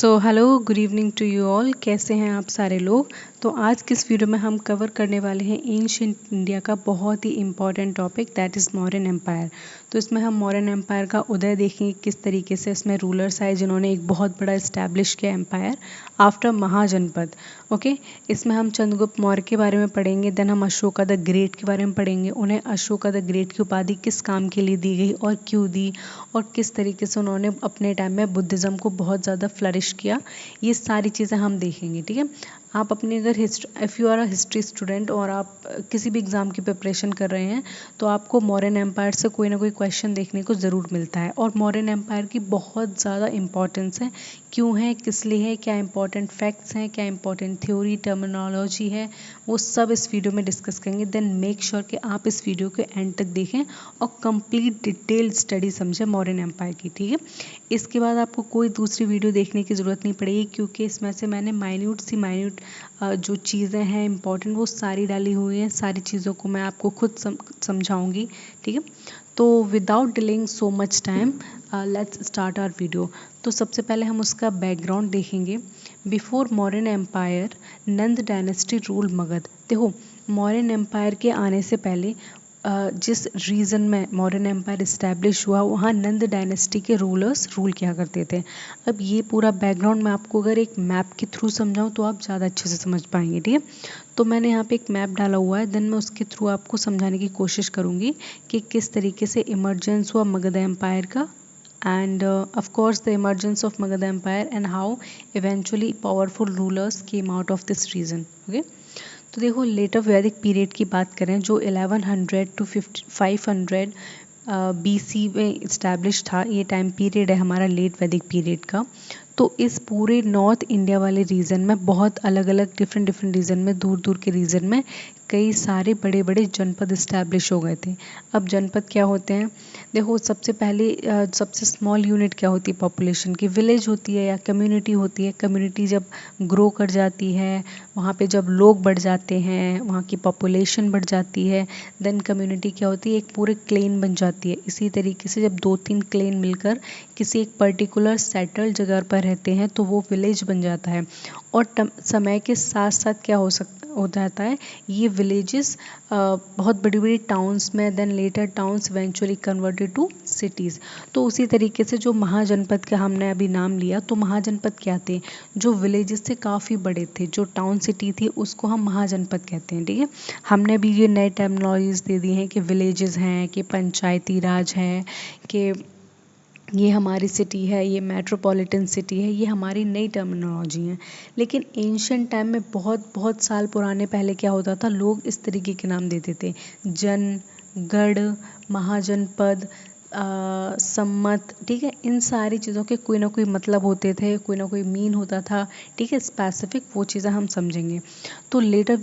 So hello good evening to you all. कैसे हैं आप सारे लोग। तो आज की इस वीडियो में हम कवर करने वाले हैं एंशिएंट इंडिया का बहुत ही important topic that is Mauryan empire. तो इसमें हम मौर्यन एम्पायर का उदय देखेंगे, किस तरीके से इसमें रूलर्स आए जिन्होंने एक बहुत बड़ा इस्टेब्लिश किया एम्पायर आफ्टर महाजनपद। ओके, इसमें हम चंद्रगुप्त मौर्य के बारे में पढ़ेंगे, देन हम अशोका द ग्रेट के बारे में पढ़ेंगे। उन्हें अशोका द ग्रेट की उपाधि किस काम के लिए दी गई और क्यों दी, और किस तरीके से उन्होंने अपने टाइम में बुद्धिज़्म को बहुत ज़्यादा फ्लरिश किया, ये सारी चीज़ें हम देखेंगे। ठीक है, आप अपनी अगर if you are a history student और आप किसी भी एग्ज़ाम की प्रिपरेशन कर रहे हैं तो आपको मौर्यन एम्पायर से कोई ना कोई क्वेश्चन देखने को ज़रूर मिलता है। और मौर्यन एम्पायर की बहुत ज़्यादा इंपॉर्टेंस है, क्यों है, किस लिए है, क्या इंपॉर्टेंट फैक्ट्स हैं, क्या इंपॉर्टेंट थ्योरी टर्मिनोलॉजी है, वो सब इस वीडियो में डिस्कस करेंगे। देन मेक श्योर कि आप इस वीडियो के एंड तक देखें और कंप्लीट डिटेल्ड स्टडी समझें मौर्यन एम्पायर की। ठीक है, इसके बाद आपको कोई दूसरी वीडियो देखने की ज़रूरत नहीं पड़ेगी, क्योंकि इसमें से मैंने माइन्यूट जो चीज़ें हैं इंपॉर्टेंट वो सारी डाली हुई हैं। सारी चीज़ों को मैं आपको खुद समझाऊंगी। ठीक है, तो without delaying so much time let's start our video. तो सबसे पहले हम उसका बैकग्राउंड देखेंगे। Before Mauryan empire Nanda dynasty rule Magadha. देखो, मौर्यन एम्पायर के आने से पहले जिस रीजन में मौर्यन एम्पायर इस्टेब्लिश हुआ वहाँ नंद डायनेस्टी के रूलर्स रूल किया करते थे। अब ये पूरा बैकग्राउंड मैं आपको अगर एक मैप के थ्रू समझाऊँ तो आप ज़्यादा अच्छे से समझ पाएंगे। ठीक है, तो मैंने यहाँ पे एक मैप डाला हुआ है, देन मैं उसके थ्रू आपको समझाने की कोशिश करूँगी कि किस तरीके से इमर्जेंस हुआ मगध एम्पायर का, and of course the emergence of Magadha Empire and how eventually powerful rulers came out of this region. Okay, तो देखो लेटर वैदिक पीरियड की बात करें जो 1100 टू 500 BC में इस्टेब्लिश था, ये टाइम पीरियड है हमारा लेट वैदिक पीरियड का। तो इस पूरे नॉर्थ इंडिया वाले रीजन में बहुत अलग अलग डिफरेंट रीजन में, दूर दूर के रीजन में कई सारे बड़े बड़े जनपद इस्टेब्लिश हो गए थे। अब जनपद क्या होते हैं, देखो सबसे पहले सबसे स्मॉल यूनिट क्या होती है पॉपुलेशन की, विलेज होती है या कम्युनिटी होती है। कम्युनिटी जब ग्रो कर जाती है, वहाँ पे जब लोग बढ़ जाते हैं, वहाँ की पॉपुलेशन बढ़ जाती है, देन कम्युनिटी क्या होती है, एक पूरे क्लेन बन जाती है। इसी तरीके से जब 2-3 क्लेन मिलकर किसी एक पर्टिकुलर सेटल्ड जगह पर रहते हैं तो वो विलेज बन जाता है। और समय के साथ साथ क्या हो जाता है, ये विलेजेस बहुत बड़ी बड़ी टाउन्स में, then later towns eventually converted to cities. तो उसी तरीके से जो महाजनपद का हमने अभी नाम लिया, तो महाजनपद क्या थे, जो विलेजेस से काफ़ी बड़े थे, जो टाउन सिटी थी उसको हम महाजनपद कहते हैं। ठीक है, हमने भी ये नए टर्मिनोलॉजीज दे दी हैं कि विलेजेस हैं, कि पंचायती राज है, कि ये हमारी सिटी है, ये मेट्रोपॉलिटन सिटी है, ये हमारी नई टर्मिनोलॉजी है। लेकिन एंशिएंट टाइम में बहुत बहुत साल पुराने पहले क्या होता था, लोग इस तरीके के नाम देते थे, जन, गढ़, महाजनपद, सम्मत। ठीक है, इन सारी चीज़ों के कोई ना कोई मतलब होते थे, कोई ना कोई मीन होता था। ठीक है, स्पेसिफिक वो चीज़ें हम समझेंगे। तो लेटर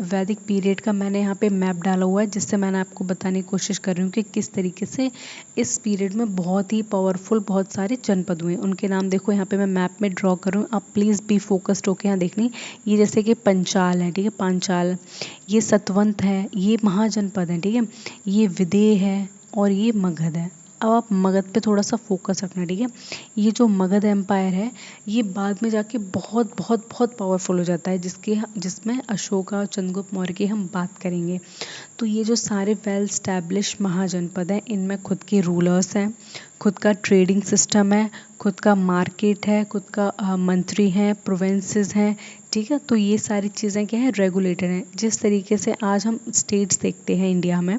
वैदिक पीरियड का मैंने यहाँ पे मैप डाला हुआ है, जिससे मैंने आपको बताने की कोशिश कर रही हूँ कि किस तरीके से इस पीरियड में बहुत ही पावरफुल बहुत सारे जनपद हुए। उनके नाम देखो यहाँ पे मैं मैप में ड्रॉ करूँ, आप प्लीज़ बी फोकस्ड होकर यहाँ देखनी। ये जैसे कि पंचाल है, ठीक है, पांचाल, ये सतवंत है, ये महाजनपद है। ठीक है, ये विदेह है और ये मगध है। अब आप मगध पे थोड़ा सा फोकस रखना। ठीक है, ये जो मगध एम्पायर है ये बाद में जाके बहुत बहुत बहुत पावरफुल हो जाता है, जिसमें अशोका और चंद्रगुप्त मौर्य की हम बात करेंगे। तो ये जो सारे वेल स्टैब्लिश महाजनपद हैं, इनमें खुद के रूलर्स हैं, खुद का ट्रेडिंग सिस्टम है, खुद का मार्केट है, खुद का मंत्री हैं, प्रोविंसेस हैं। ठीक है, तो ये सारी चीज़ें क्या है, रेगुलेटेड हैं। जिस तरीके से आज हम स्टेट्स देखते हैं इंडिया में,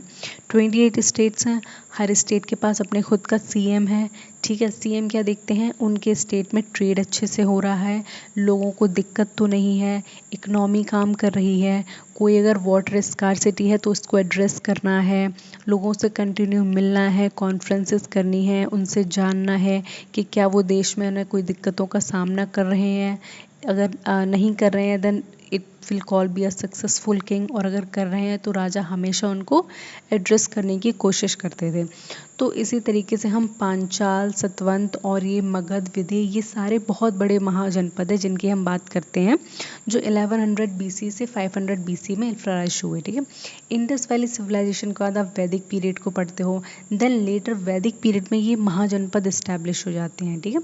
28 स्टेट्स हैं, हर स्टेट के पास अपने खुद का सीएम है। ठीक है, सीएम क्या देखते हैं, उनके स्टेट में ट्रेड अच्छे से हो रहा है, लोगों को दिक्कत तो नहीं है, इकनॉमी काम कर रही है, कोई अगर वाटर स्कार्सिटी है तो उसको एड्रेस करना है, लोगों से कंटिन्यू मिलना है, कॉन्फ्रेंसेस करनी है, उनसे जानना है कि क्या वो देश में ना कोई दिक्कतों का सामना कर रहे हैं। अगर नहीं कर रहे हैं then it will call be a successful king, और अगर कर रहे हैं तो राजा हमेशा उनको एड्रेस करने की कोशिश करते थे। तो इसी तरीके से हम पांचाल, सतवंत और ये मगध, विदेह, ये सारे बहुत बड़े महाजनपद हैं जिनकी हम बात करते हैं, जो 1100 BC से 500 BC में फ्लरिश हुए। ठीक है, इंडस वैली सिविलाइजेशन के बाद आप वैदिक पीरियड को पढ़ते हो, देन लेटर वैदिक पीरियड में ये महाजनपद इस्टेब्लिश हो जाते हैं। ठीक है,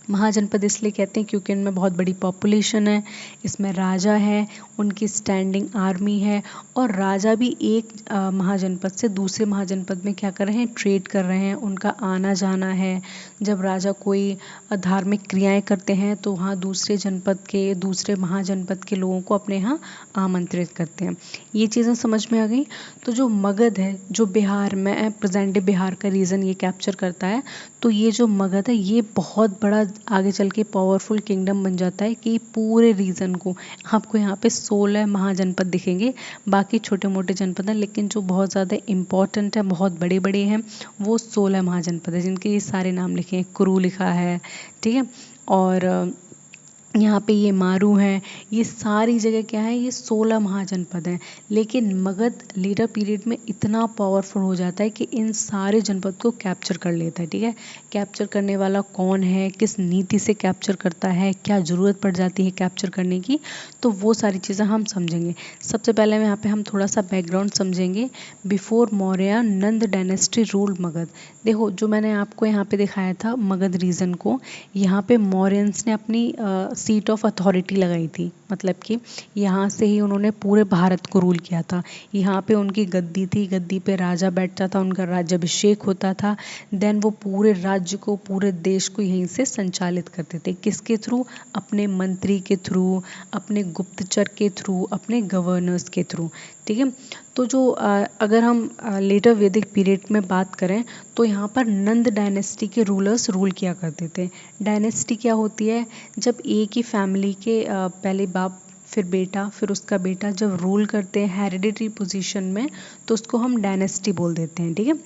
महाजनपद इसलिए कहते हैं क्योंकि इनमें बहुत बड़ी पॉपुलेशन है, इसमें राजा है, उनकी स्टैंडिंग आर्मी है, और राजा भी एक महाजनपद से दूसरे महाजनपद में क्या कर रहे हैं, ट्रेड कर रहे हैं, उनका आना जाना है। जब राजा कोई धार्मिक क्रियाएं करते हैं तो वहाँ दूसरे जनपद के, दूसरे महाजनपद के लोगों को अपने यहाँ आमंत्रित करते हैं। ये चीज़ें समझ में आ गई। तो जो मगध है, जो बिहार में प्रेजेंट डे बिहार का रीजन ये कैप्चर करता है, तो ये जो मगध है ये बहुत बड़ा आगे चल के पावरफुल किंगडम बन जाता है कि पूरे रीजन को, आपको यहाँ पे 16 महाजनपद दिखेंगे, बाकी छोटे मोटे जनपद हैं, लेकिन जो बहुत ज़्यादा इम्पोर्टेंट है, बहुत बड़े बड़े हैं, वो 16 महाजनपद है, जिनके ये सारे नाम लिखे हैं, कुरु लिखा है, ठीक है। और यहाँ पे ये मारू हैं, ये सारी जगह क्या है, ये 16 महाजनपद हैं। लेकिन मगध लेटर पीरियड में इतना पावरफुल हो जाता है कि इन सारे जनपद को कैप्चर कर लेता है, ठीक है। कैप्चर करने वाला कौन है, किस नीति से कैप्चर करता है, क्या ज़रूरत पड़ जाती है कैप्चर करने की, तो वो सारी चीज़ें हम समझेंगे। सबसे पहले यहाँ पे हम थोड़ा सा बैकग्राउंड समझेंगे। बिफोर मौर्य नंद डायनेस्टी रूल्ड मगध। देखो, जो मैंने आपको यहाँ पे दिखाया था मगध रीजन को, यहाँ पे मौर्यंस ने अपनी सीट ऑफ अथॉरिटी लगाई थी, मतलब कि यहाँ से ही उन्होंने पूरे भारत को रूल किया था। यहाँ पे उनकी गद्दी थी, गद्दी पे राजा बैठता था, उनका राज्याभिषेक होता था, देन वो पूरे राज्य को, पूरे देश को यहीं से संचालित करते थे। किसके थ्रू? अपने मंत्री के थ्रू, अपने गुप्तचर के थ्रू, अपने गवर्नर्स के थ्रू, ठीक है। तो जो अगर हम लेटर वैदिक पीरियड में बात करें तो यहाँ पर नंद डायनेस्टी के रूलर्स रूल किया करते थे। डायनेस्टी क्या होती है? जब एक ही फैमिली के पहले बाप, फिर बेटा, फिर उसका बेटा जब रूल करते हैं हेरिडिटरी पोजीशन में, तो उसको हम डायनेस्टी बोल देते हैं, ठीक है।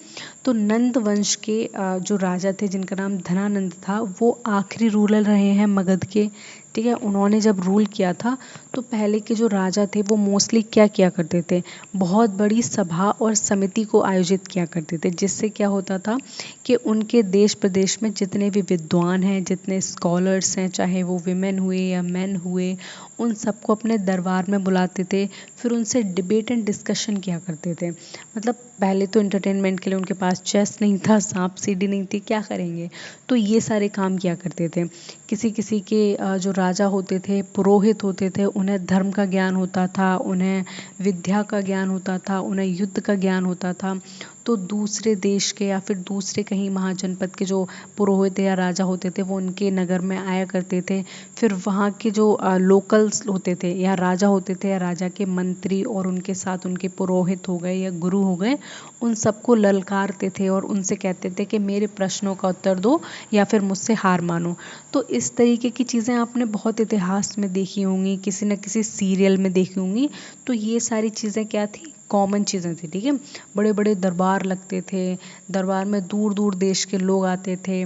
तो नंद वंश के जो राजा थे, जिनका नाम धनानंद था, वो आखिरी रूलर रहे हैं मगध के, ठीक है। उन्होंने जब रूल किया था तो पहले के जो राजा थे वो मोस्टली क्या किया करते थे, बहुत बड़ी सभा और समिति को आयोजित किया करते थे, जिससे क्या होता था कि उनके देश प्रदेश में जितने भी विद्वान हैं, जितने स्कॉलर्स हैं, चाहे वो विमेन हुए या मैन हुए, उन सबको अपने दरबार में बुलाते थे, फिर उनसे डिबेट एंड डिस्कशन किया करते थे। मतलब पहले तो एंटरटेनमेंट के लिए उनके पास चेस नहीं था, सांप सीढ़ी नहीं थी, क्या करेंगे, तो ये सारे काम किया करते थे। किसी किसी के जो राजा होते थे, पुरोहित होते थे, उन्हें धर्म का ज्ञान होता था, उन्हें विद्या का ज्ञान होता था, उन्हें युद्ध का ज्ञान होता था, तो दूसरे देश के या फिर दूसरे कहीं महाजनपद के जो पुरोहित या राजा होते थे वो उनके नगर में आया करते थे। फिर वहाँ के जो लोकल्स होते थे या राजा होते थे या राजा के मंत्री और उनके साथ उनके पुरोहित हो गए या गुरु हो गए, उन सबको ललकारते थे और उनसे कहते थे कि मेरे प्रश्नों का उत्तर दो या फिर मुझसे हार मानो। तो इस तरीके की चीज़ें आपने बहुत इतिहास में देखी होंगी, किसी न किसी सीरियल में देखी होंगी। तो ये सारी चीज़ें क्या थी, कॉमन चीज़ें थी, ठीक है। बड़े बड़े दरबार लगते थे, दरबार में दूर दूर देश के लोग आते थे।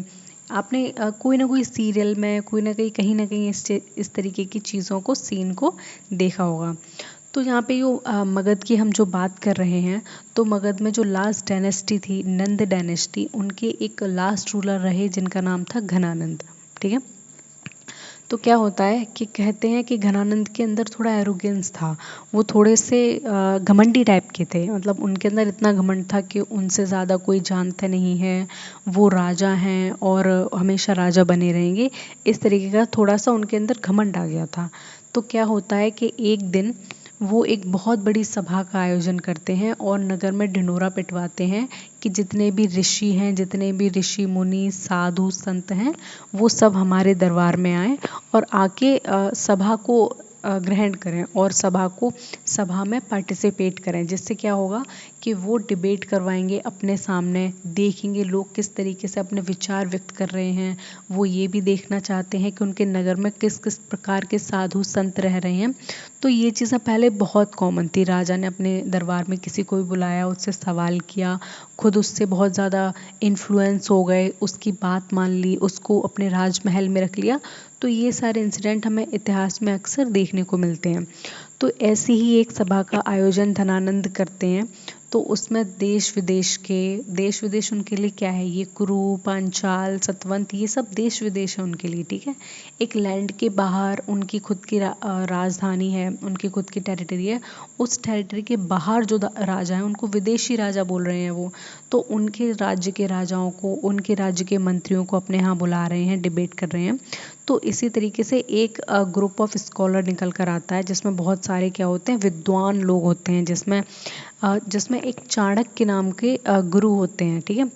आपने कोई ना कोई सीरियल में, कोई ना कहीं इस तरीके की चीज़ों को, सीन को देखा होगा। तो यहाँ पे यो मगध की हम जो बात कर रहे हैं, तो मगध में जो लास्ट डायनेस्टी थी, नंद डायनेस्टी, उनके एक लास्ट रूलर रहे जिनका नाम था घनानंद, ठीक है। तो क्या होता है कि कहते हैं कि घनानंद के अंदर थोड़ा एरोगेंस था, वो थोड़े से घमंडी टाइप के थे, मतलब उनके अंदर इतना घमंड था कि उनसे ज़्यादा कोई जानता नहीं है, वो राजा हैं और हमेशा राजा बने रहेंगे, इस तरीके का थोड़ा सा उनके अंदर घमंड आ गया था। तो क्या होता है कि एक दिन वो एक बहुत बड़ी सभा का आयोजन करते हैं और नगर में ढिंढोरा पिटवाते हैं कि जितने भी ऋषि हैं, जितने भी ऋषि मुनि साधु संत हैं, वो सब हमारे दरबार में आए और आके सभा को ग्रहण करें और सभा में पार्टिसिपेट करें, जिससे क्या होगा कि वो डिबेट करवाएंगे अपने सामने, देखेंगे लोग किस तरीके से अपने विचार व्यक्त कर रहे हैं। वो ये भी देखना चाहते हैं कि उनके नगर में किस किस प्रकार के साधु संत रह रहे हैं। तो ये चीज़ें पहले बहुत कॉमन थी। राजा ने अपने दरबार में किसी को भी बुलाया, उससे सवाल किया, खुद उससे बहुत ज़्यादा इन्फ्लुएंस हो गए, उसकी बात मान ली, उसको अपने राजमहल में रख लिया। तो ये सारे इंसिडेंट हमें इतिहास में अक्सर देखने को मिलते हैं। तो ऐसी ही एक सभा का आयोजन धनानंद करते हैं। तो उसमें देश विदेश उनके लिए क्या है, ये कुरु, पांचाल, सतवंत, ये सब देश विदेश है उनके लिए, ठीक है। एक लैंड के बाहर उनकी खुद की राजधानी है, उनकी खुद की टेरिटरी है। उस टेरिटरी के बाहर जो राजा हैं उनको विदेशी राजा बोल रहे हैं वो। तो उनके राज्य के राजाओं को, उनके राज्य के मंत्रियों को अपने यहाँ बुला रहे हैं, डिबेट कर रहे हैं। तो इसी तरीके से एक ग्रुप ऑफ स्कॉलर निकल कर आता है जिसमें बहुत सारे क्या होते हैं, विद्वान लोग होते हैं, जिसमें एक चाणक्य नाम के गुरु होते हैं, ठीक है।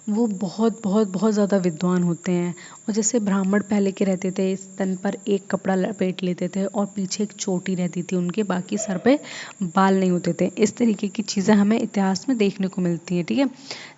वो बहुत बहुत बहुत ज़्यादा विद्वान होते हैं। और जैसे ब्राह्मण पहले के रहते थे, इस तन पर एक कपड़ा लपेट लेते थे और पीछे एक चोटी रहती थी उनके, बाकी सर पे बाल नहीं होते थे। इस तरीके की चीज़ें हमें इतिहास में देखने को मिलती हैं, ठीक है।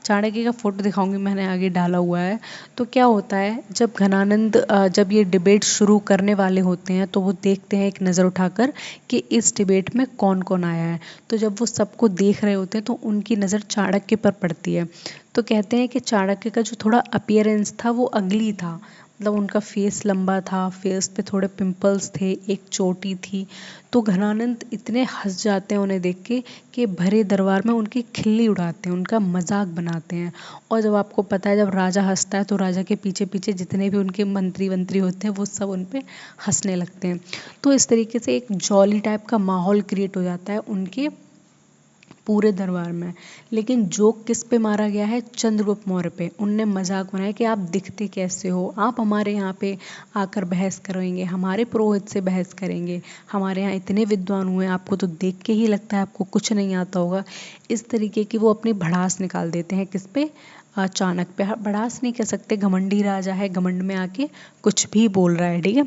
चाणक्य का फोटो दिखाऊंगी, मैंने आगे डाला हुआ है। तो क्या होता है, जब घनानंद जब ये डिबेट शुरू करने वाले होते हैं तो वो देखते हैं एक नज़र उठाकर कि इस डिबेट में कौन कौन आया है। तो जब वो सबको देख रहे होते हैं तो उनकी नज़र चाणक्य पर पड़ती है। तो कहते हैं कि चाणक्य का जो थोड़ा अपीयरेंस था वो अगली था, मतलब उनका फेस लंबा था, फेस पे थोड़े पिंपल्स थे, एक चोटी थी। तो घनानंद इतने हंस जाते हैं उन्हें देख के कि भरे दरबार में उनकी खिल्ली उड़ाते हैं, उनका मजाक बनाते हैं। और जब आपको पता है जब राजा हंसता है तो राजा के पीछे पीछे जितने भी उनके मंत्री वंत्री होते हैं वो सब उन पे हंसने लगते हैं। तो इस तरीके से एक जॉली टाइप का माहौल क्रिएट हो जाता है उनके पूरे दरबार में। लेकिन जोक किस पे मारा गया है, चंद्रगुप्त मौर्य पे। उनने मजाक बनाया कि आप दिखते कैसे हो, आप हमारे यहाँ पे आकर बहस करेंगे, हमारे पुरोहित से बहस करेंगे, हमारे यहाँ इतने विद्वान हुए, आपको तो देख के ही लगता है आपको कुछ नहीं आता होगा। इस तरीके की वो अपनी भड़ास निकाल देते हैं किस पे, चाणक्य पे। भड़ास नहीं कह सकते, घमंडी राजा है, घमंड में आके कुछ भी बोल रहा है, ठीक है।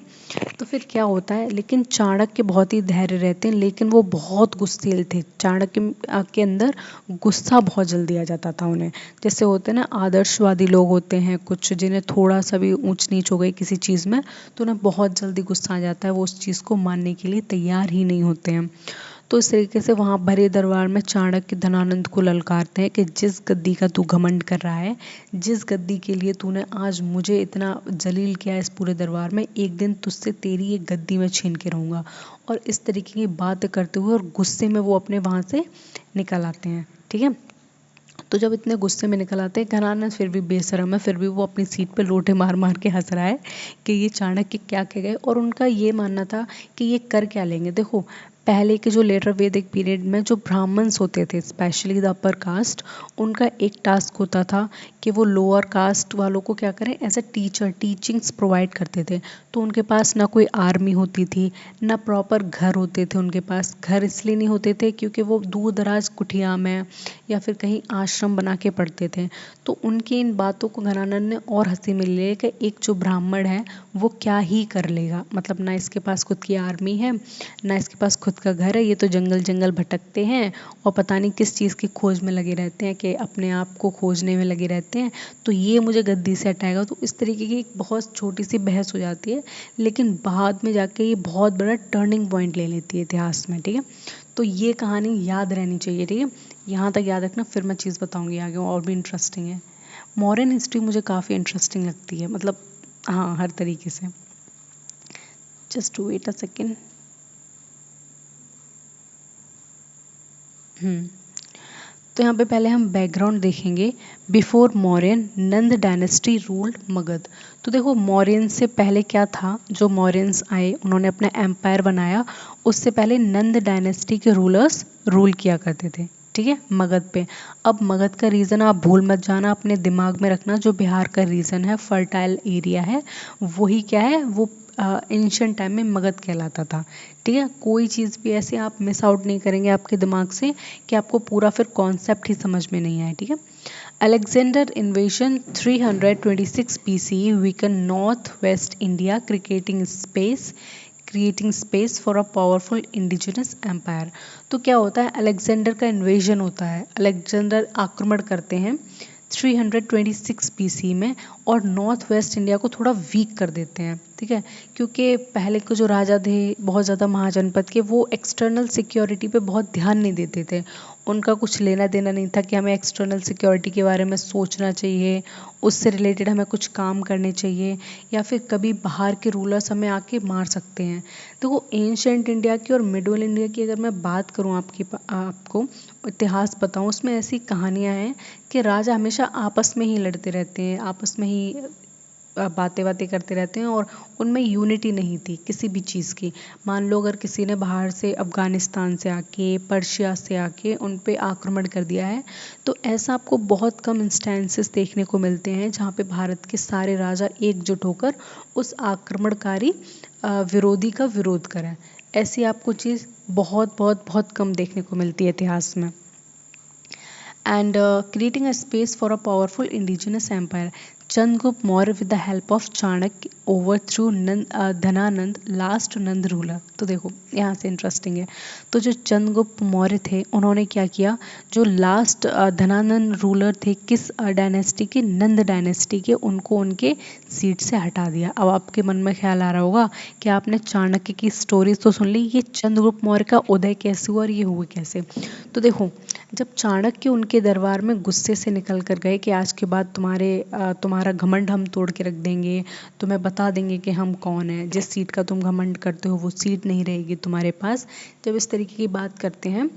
तो फिर क्या होता है, लेकिन चाणक्य बहुत ही धैर्य रहते हैं, लेकिन वो बहुत गुस्सैल थे। चाणक्य के अंदर गुस्सा बहुत जल्दी आ जाता था उन्हें। जैसे होते हैं ना आदर्शवादी लोग होते हैं कुछ, जिन्हें थोड़ा सा भी ऊंच नीच हो गई किसी चीज़ में तो उन्हें बहुत जल्दी गुस्सा आ जाता है, वो उस चीज़ को मानने के लिए तैयार ही नहीं होते हैं। तो इस तरीके से वहाँ भरे दरबार में चाणक्य धनानंद को ललकारते हैं कि जिस गद्दी का तू घमंड कर रहा है, जिस गद्दी के लिए तूने आज मुझे इतना जलील किया इस पूरे दरबार में, एक दिन तुझसे तेरी ये गद्दी में छीन के रहूँगा। और इस तरीके की बात करते हुए और गुस्से में वो अपने वहाँ से निकल आते हैं, ठीक है। तो जब इतने गुस्से में निकल आते हैं, घनानंद फिर भी बेशर्म है, फिर भी वो अपनी सीट पे लोटे मार मार के हंस रहा है कि ये चाणक्य क्या कह गए। और उनका ये मानना था कि ये कर क्या लेंगे। देखो पहले के जो लेटर वैदिक पीरियड में जो ब्राह्मण्स होते थे, स्पेशली द अपर कास्ट, उनका एक टास्क होता था कि वो लोअर कास्ट वालों को क्या करें, as a teacher teachings provide करते थे। तो उनके पास ना कोई आर्मी होती थी, ना प्रॉपर घर होते थे उनके पास। घर इसलिए नहीं होते थे क्योंकि वो दूर दराज कुटिया में या फिर कहीं आश्रम बना के पढ़ते थे। तो उनकी इन बातों को घनानंद ने और हंसी में ले कि एक जो ब्राह्मण है वो क्या ही कर लेगा, मतलब ना इसके पास खुद की आर्मी है, ना इसके पास खुद का घर है, ये तो जंगल जंगल भटकते हैं और पता नहीं किस चीज़ की खोज में लगे रहते हैं, कि अपने आप को खोजने में लगे रहते हैं। तो ये मुझे गद्दी से हटाएगा। तो इस तरीके की एक बहुत छोटी सी बहस हो जाती है, लेकिन बाद में जाके ये बहुत बड़ा टर्निंग पॉइंट ले लेती है इतिहास में, ठीक है। तो ये कहानी याद रहनी चाहिए, ठीक है। यहाँ तक याद रखना, फिर मैं चीज़ बताऊँगी आगे और भी इंटरेस्टिंग है। मॉडर्न हिस्ट्री मुझे काफ़ी इंटरेस्टिंग लगती है, मतलब हाँ हर तरीके से। Just wait a second. तो यहाँ पे पहले हम बैकग्राउंड देखेंगे। Before Mauryan Nanda dynasty ruled Magadha. तो देखो मौर्यन से पहले क्या था, जो मौर्यंस आए उन्होंने अपना एम्पायर बनाया, उससे पहले नंद डायनेस्टी के रूलर्स रूल किया करते थे, ठीक है, मगध पे। अब मगध का रीजन आप भूल मत जाना, अपने दिमाग में रखना, जो बिहार का रीजन है, फर्टाइल एरिया है, वही क्या है, वो एंशिएंट टाइम में मगध कहलाता था, ठीक है। कोई चीज़ भी ऐसे आप मिस आउट नहीं करेंगे आपके दिमाग से कि आपको पूरा फिर कॉन्सेप्ट ही समझ में नहीं आए, ठीक है। Alexander invasion 326 BCE weakened north west India creating space for a powerful indigenous empire. तो क्या होता है, अलेक्जेंडर का इन्वेजन होता है, अलेक्जेंडर आक्रमण करते हैं 326 BC में और नॉर्थ वेस्ट इंडिया को थोड़ा वीक कर देते हैं, ठीक है। क्योंकि पहले के जो राजा थे बहुत ज़्यादा महाजनपद के, वो एक्सटर्नल सिक्योरिटी पे बहुत ध्यान नहीं देते थे। उनका कुछ लेना देना नहीं था कि हमें एक्सटर्नल सिक्योरिटी के बारे में सोचना चाहिए, उससे रिलेटेड हमें कुछ काम करने चाहिए, या फिर कभी बाहर के रूलर्स हमें आके मार सकते हैं। देखो एंशंट इंडिया की और मिडल इंडिया की अगर मैं बात करूँ आपको इतिहास बताऊँ, उसमें ऐसी कहानियाँ हैं कि राजा हमेशा आपस में ही लड़ते रहते हैं, आपस में ही बातें बातें करते रहते हैं, और उनमें यूनिटी नहीं थी किसी भी चीज़ की। मान लो अगर किसी ने बाहर से अफ़गानिस्तान से आके, पर्शिया से आके उन पे आक्रमण कर दिया है, तो ऐसा आपको बहुत कम इंस्टेंसेस देखने को मिलते हैं जहाँ पे भारत के सारे राजा एकजुट होकर उस आक्रमणकारी विरोधी का विरोध करें। ऐसी आपको चीज़ बहुत बहुत बहुत कम देखने को मिलती है इतिहास में। And creating a space for a powerful indigenous empire. Chandragupta Maurya, with the help of Chanakya, overthrew Dhanananda last Nand ruler. तो देखो यहाँ से इंटरेस्टिंग है। तो जो चंद्रगुप्त मौर्य थे उन्होंने क्या किया, जो लास्ट धनानंद रूलर थे किस डायनेस्टी के, नंद डायनेस्टी के, उनको उनके सीट से हटा दिया। अब आपके मन में ख्याल आ रहा होगा कि आपने चाणक्य की स्टोरी तो सुन ली, ये चंद्रगुप्त मौर्य का उदय कैसे हुआ और ये हुए कैसे। तो देखो जब चाणक्य उनके दरबार में गुस्से से निकल कर गए कि आज के बाद तुम्हारा घमंड हम तोड़ के रख देंगे, तुम्हें बता देंगे कि हम कौन हैं, जिस सीट का तुम घमंड करते हो वो सीट नहीं रहेगी तुम्हारे पास, जब इस तरीके की बात करते हैं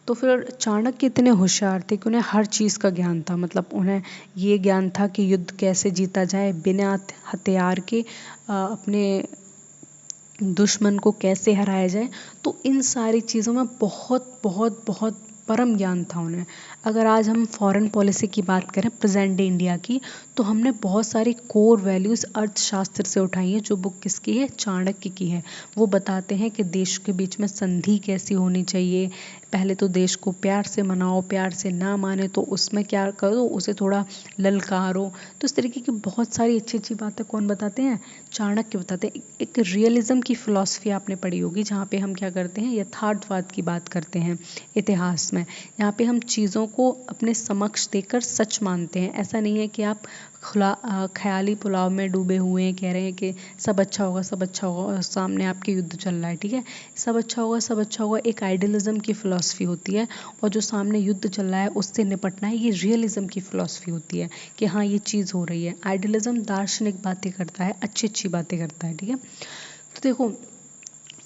तो फिर चाणक्य इतने होशियार थे कि उन्हें हर चीज़ का ज्ञान था। मतलब उन्हें ये ज्ञान था कि युद्ध कैसे जीता जाए, बिना हथियार के अपने दुश्मन को कैसे हराया जाए। तो इन सारी चीज़ों में बहुत बहुत बहुत परम ज्ञान था उन्हें। अगर आज हम फॉरेन पॉलिसी की बात करें प्रेजेंट डे इंडिया की, तो हमने बहुत सारी कोर वैल्यूज़ अर्थशास्त्र से उठाई है। जो बुक किसकी है, चाणक्य की है। वो बताते हैं कि देश के बीच में संधि कैसी होनी चाहिए, पहले तो देश को प्यार से मनाओ, प्यार से ना माने तो उसमें क्या करो, उसे थोड़ा ललकारो। तो इस तरीके की बहुत सारी अच्छी अच्छी बातें कौन बताते हैं, चाणक्य बताते हैं। एक रियलिज्म की फ़िलॉसफी आपने पढ़ी होगी जहाँ पे हम क्या करते हैं, यथार्थवाद की बात करते हैं इतिहास में। यहाँ पे हम चीज़ों को अपने समक्ष देखकर सच मानते हैं। ऐसा नहीं है कि आप ख्याली पुलाव में डूबे हुए हैं, कह रहे हैं कि सब अच्छा होगा सब अच्छा होगा, और सामने आपके युद्ध चल रहा है, ठीक है। सब अच्छा होगा सब अच्छा होगा एक आइडियलिज्म की फ़िलॉसफी होती है, और जो सामने युद्ध चल रहा है उससे निपटना है, ये रियलिज्म की फ़िलॉसफी होती है कि हाँ ये चीज़ हो रही है। आइडियलिज्म दार्शनिक बातें करता है, अच्छी अच्छी बातें करता है, ठीक है। तो देखो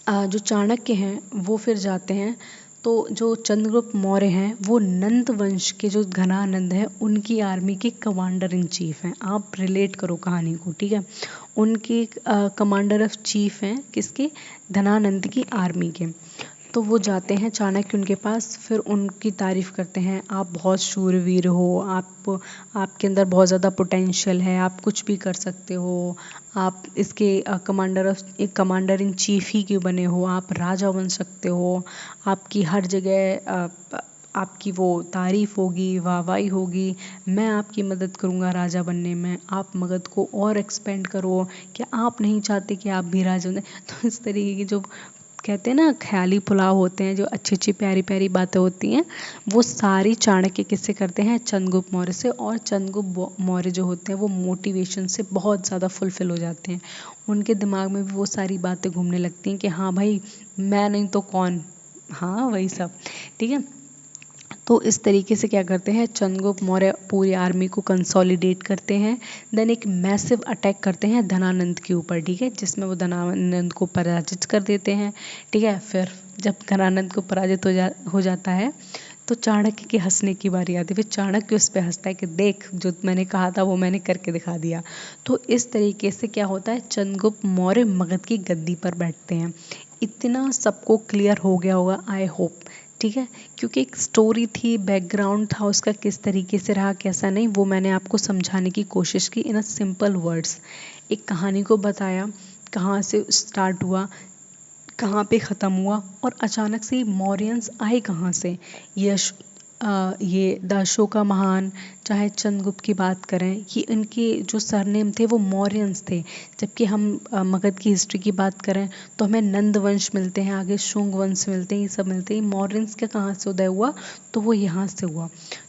जो चाणक्य हैं वो फिर जाते हैं, तो जो चंद्रगुप्त मौर्य हैं वो नंद वंश के जो घनानंद हैं उनकी आर्मी के कमांडर इन चीफ हैं। आप रिलेट करो कहानी को, ठीक है। उनके कमांडर ऑफ चीफ हैं किसके, धनानंद की आर्मी के। तो वो जाते हैं चाणक्य उनके पास, फिर उनकी तारीफ़ करते हैं, आप बहुत शूरवीर हो, आपके अंदर बहुत ज़्यादा पोटेंशियल है, आप कुछ भी कर सकते हो, आप इसके कमांडर इन चीफ ही क्यों बने हो, आप राजा बन सकते हो, आपकी हर जगह आपकी वो तारीफ़ होगी, वाहवाही होगी, मैं आपकी मदद करूँगा राजा बनने में, आप मगध को और एक्सपेंड करो, क्या आप नहीं चाहते कि आप भी राजा बने। तो इस तरीके की जो कहते हैं ना ख्याली पुलाव होते हैं, जो अच्छी अच्छी प्यारी प्यारी बातें होती हैं, वो सारी चाणक्य किससे करते हैं, चंद्रगुप्त मौर्य से। और चंद्रगुप्त मौर्य जो होते हैं वो मोटिवेशन से बहुत ज़्यादा फुलफिल हो जाते हैं। उनके दिमाग में भी वो सारी बातें घूमने लगती हैं कि हाँ भाई मैं नहीं तो कौन, हाँ वही सब, ठीक है। तो इस तरीके से क्या करते हैं, चंद्रगुप्त मौर्य पूरी आर्मी को कंसोलिडेट करते हैं, देन एक मैसिव अटैक करते हैं धनानंद के ऊपर, ठीक है, जिसमें वो धनानंद को पराजित कर देते हैं, ठीक है। फिर जब धनानंद को पराजित हो जाता है तो चाणक्य के हंसने की बारी आती है। फिर चाणक्य उस पर हंसता है कि देख जो मैंने कहा था वो मैंने करके दिखा दिया। तो इस तरीके से क्या होता है, चंद्रगुप्त मौर्य मगध की गद्दी पर बैठते हैं। इतना सबको क्लियर हो गया होगा आई होप, ठीक है। क्योंकि एक स्टोरी थी, बैकग्राउंड था उसका, किस तरीके से रहा कैसा नहीं, वो मैंने आपको समझाने की कोशिश की इन अ सिंपल वर्ड्स। एक कहानी को बताया, कहाँ से स्टार्ट हुआ, कहाँ पे ख़त्म हुआ, और अचानक से मौर्यंस आए कहाँ से। ये द अशोका महान, चाहे चंद्रगुप्त की बात करें, ये इनके जो सरनेम थे वो मौर्यंस थे। जबकि हम मगध की हिस्ट्री की बात करें तो हमें नंद वंश मिलते हैं, आगे शुंग वंश मिलते हैं, ये सब मिलते हैं। मौर्यंस का कहाँ से उदय हुआ, तो वो यहाँ से हुआ।